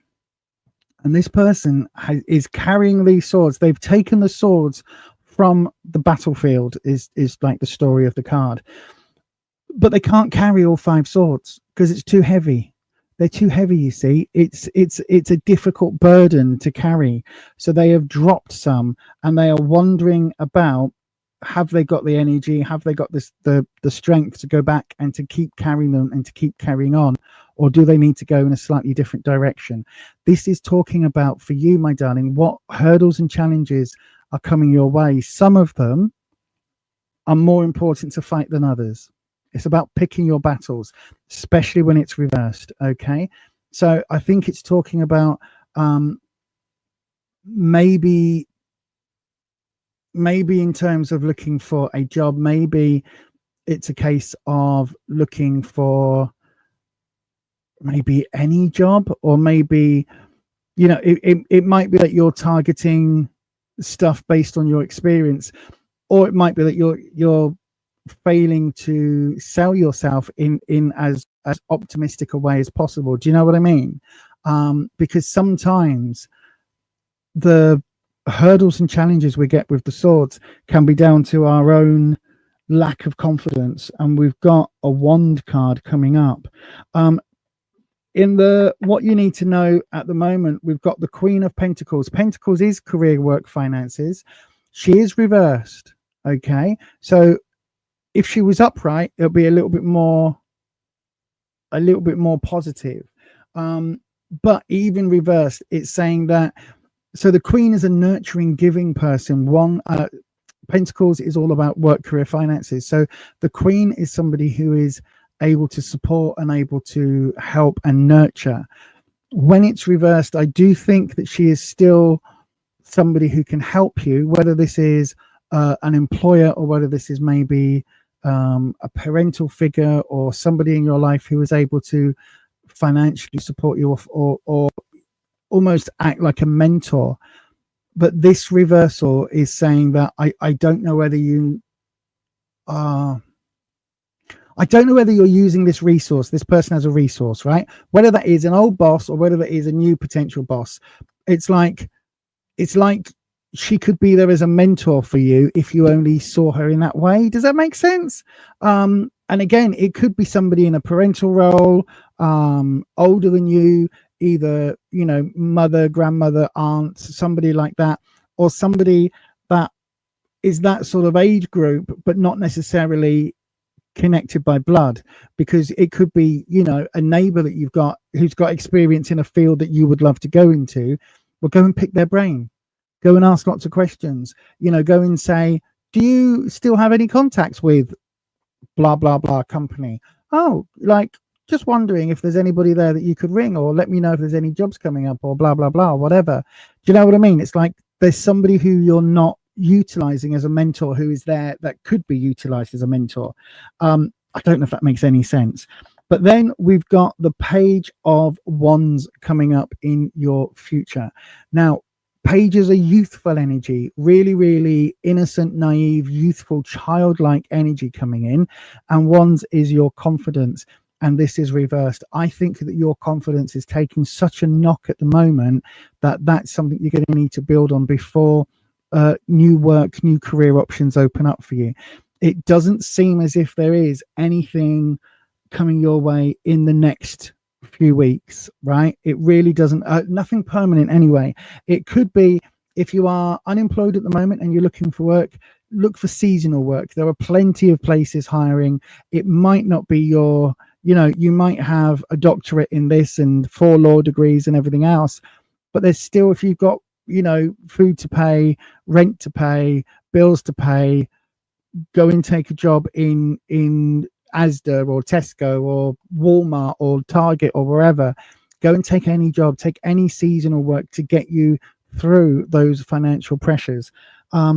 S1: And this person is carrying these swords. They've taken the swords from the battlefield, is like the story of the card. But they can't carry all 5 swords because it's too heavy. They're too heavy, you see. It's a difficult burden to carry. So they have dropped some, and they are wondering about have they got the energy? Have they got the strength to go back and to keep carrying them and to keep carrying on? Or do they need to go in a slightly different direction? This is talking about, for you, my darling, what hurdles and challenges are coming your way. Some of them are more important to fight than others. It's about picking your battles, especially when it's reversed. Okay. So I think it's talking about maybe in terms of looking for a job, maybe it's a case of looking for maybe any job, or maybe, you know, it might be that you're targeting stuff based on your experience, or it might be that you're failing to sell yourself in as optimistic a way as possible. Do you know what I mean? Because sometimes the hurdles and challenges we get with the swords can be down to our own lack of confidence. And we've got a wand card coming up. In the what you need to know at the moment, we've got the Queen of Pentacles. Pentacles is career, work, finances. She is reversed. Okay, so if she was upright, it'll be a little bit more positive. But even reversed, it's saying that. So the Queen is a nurturing, giving person. Pentacles is all about work, career, finances. So the Queen is somebody who is able to support and able to help and nurture. When it's reversed, I do think that she is still somebody who can help you, whether this is an employer, or whether this is maybe a parental figure, or somebody in your life who is able to financially support you, or almost act like a mentor. But this reversal is saying that I don't know whether you are. I don't know whether you're using this resource, this person as a resource, right? Whether that is an old boss or whether that is a new potential boss. It's like she could be there as a mentor for you if you only saw her in that way. Does that make sense? And again, it could be somebody in a parental role, older than you, either, you know, mother, grandmother, aunt, somebody like that, or somebody that is that sort of age group, but not necessarily connected by blood, because it could be, you know, a neighbor that you've got who's got experience in a field that you would love to go into. Well, go and pick their brain, go and ask lots of questions, you know, go and say, do you still have any contacts with blah blah blah company? Oh, like, just wondering if there's anybody there that you could ring, or let me know if there's any jobs coming up, or blah blah blah, whatever. Do you know what I mean? It's like there's somebody who you're not utilizing as a mentor who is there that could be utilized as a mentor. I don't know if that makes any sense. But then we've got the Page of Wands coming up in your future. Now, pages are youthful energy, really, really innocent, naive, youthful, childlike energy coming in. And Wands is your confidence. And this is reversed. I think that your confidence is taking such a knock at the moment that that's something you're going to need to build on before new work, new career options open up for you. It doesn't seem as if there is anything coming your way in the next few weeks, right? It really doesn't. Nothing permanent anyway. It could be, if you are unemployed at the moment and you're looking for work, look for seasonal work. There are plenty of places hiring. It might not be your, you know, you might have a doctorate in this and 4 law degrees and everything else, but there's still, if you've got, you know, food to pay, rent to pay, bills to pay, go and take a job in Asda or Tesco or Walmart or Target or wherever. Go and take any job, take any seasonal work to get you through those financial pressures. I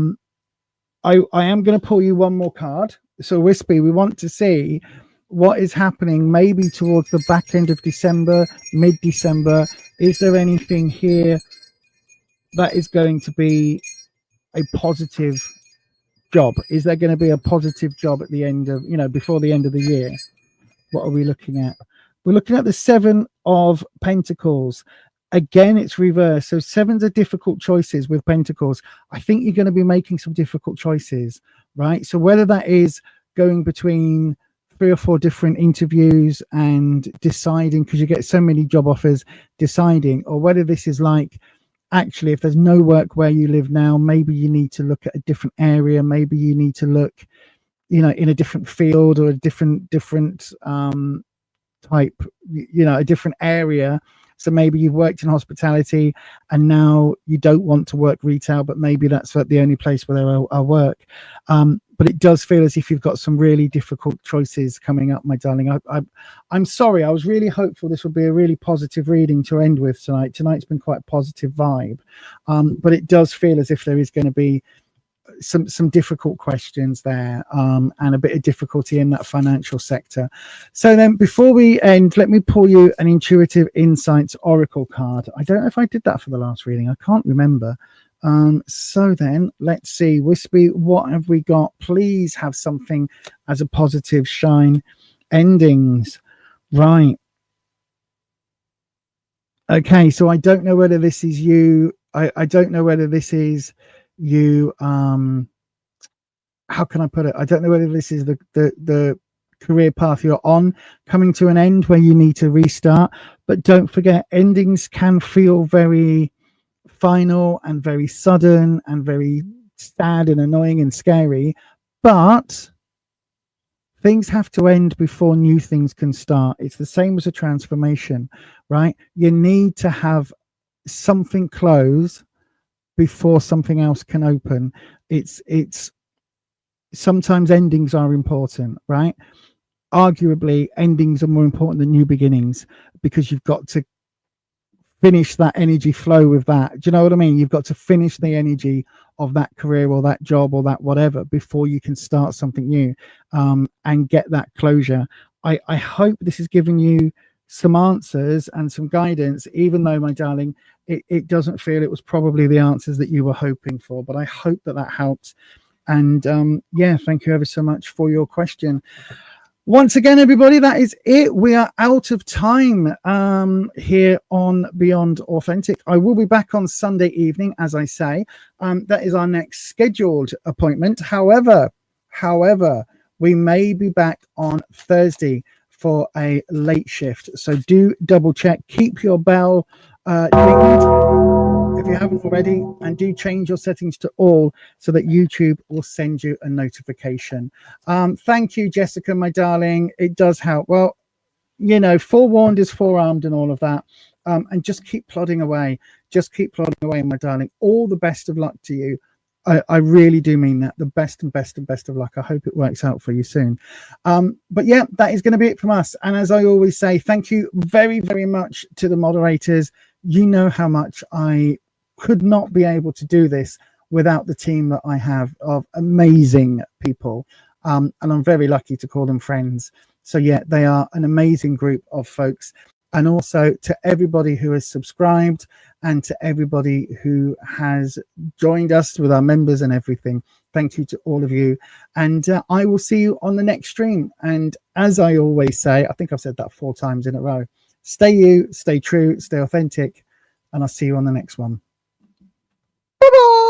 S1: am going to pull you one more card. So Wispy, we want to see what is happening maybe towards the back end of December, mid-December. Is there anything here that is going to be a positive job? Is there going to be a positive job at the end of, you know, before the end of the year? What are we looking at? We're looking at the 7 of Pentacles. Again, it's reversed. So 7s are difficult choices with Pentacles. I think you're going to be making some difficult choices, right? So whether that is going between 3 or 4 different interviews and deciding, because you get so many job offers, deciding, or whether this is like actually, if there's no work where you live now, maybe you need to look at a different area. Maybe you need to look, you know, in a different field or a different type, you know, a different area. So maybe you've worked in hospitality and now you don't want to work retail, but maybe that's the only place where there are work. But it does feel as if you've got some really difficult choices coming up, my darling. I'm sorry. I was really hopeful this would be a really positive reading to end with tonight. Tonight's been quite a positive vibe. But it does feel as if there is going to be some difficult questions there, and a bit of difficulty in that financial sector. So then before we end, let me pull you an Intuitive Insights Oracle card. I don't know if I did that for the last reading. I can't remember. So then let's see. Wispy, what have we got? Please have something as a positive shine. Endings. Right. Okay, so I don't know whether this is you. I don't know whether this is you. How can I put it? I don't know whether this is the career path you're on coming to an end where you need to restart. But don't forget, endings can feel very final and very sudden and very sad and annoying and scary, but things have to end before new things can start. It's the same as a transformation, right? You need to have something close before something else can open. It's sometimes endings are important, right? Arguably endings are more important than new beginnings, because you've got to finish that energy flow with that. Do you know what I mean? You've got to finish the energy of that career or that job or that whatever before you can start something new, and get that closure. I hope this is giving you some answers and some guidance, even though, my darling, it doesn't feel it was probably the answers that you were hoping for, but I hope that helps. And yeah, thank you ever so much for your question. Once again, everybody, that is it. We are out of time here on Beyond Authentic. I will be back on Sunday evening, as I say. That is our next scheduled appointment. However, we may be back on Thursday for a late shift. So do double check. Keep your bell dinged if you haven't already, and do change your settings to all so that YouTube will send you a notification. Thank you, Jessica, my darling. It does help. Well, you know, forewarned is forearmed and all of that. And just keep plodding away. Just keep plodding away, my darling. All the best of luck to you. I really do mean that. The best and best and best of luck. I hope it works out for you soon. But yeah, that is going to be it from us. And as I always say, thank you very, very much to the moderators. You know how much I could not be able to do this without the team that I have of amazing people. And I'm very lucky to call them friends. So yeah, they are an amazing group of folks. And also to everybody who has subscribed and to everybody who has joined us with our members and everything. Thank you to all of you. And I will see you on the next stream. And as I always say, I think I've said that 4 times in a row, stay you, stay true, stay authentic, and I'll see you on the next one. Bye-bye.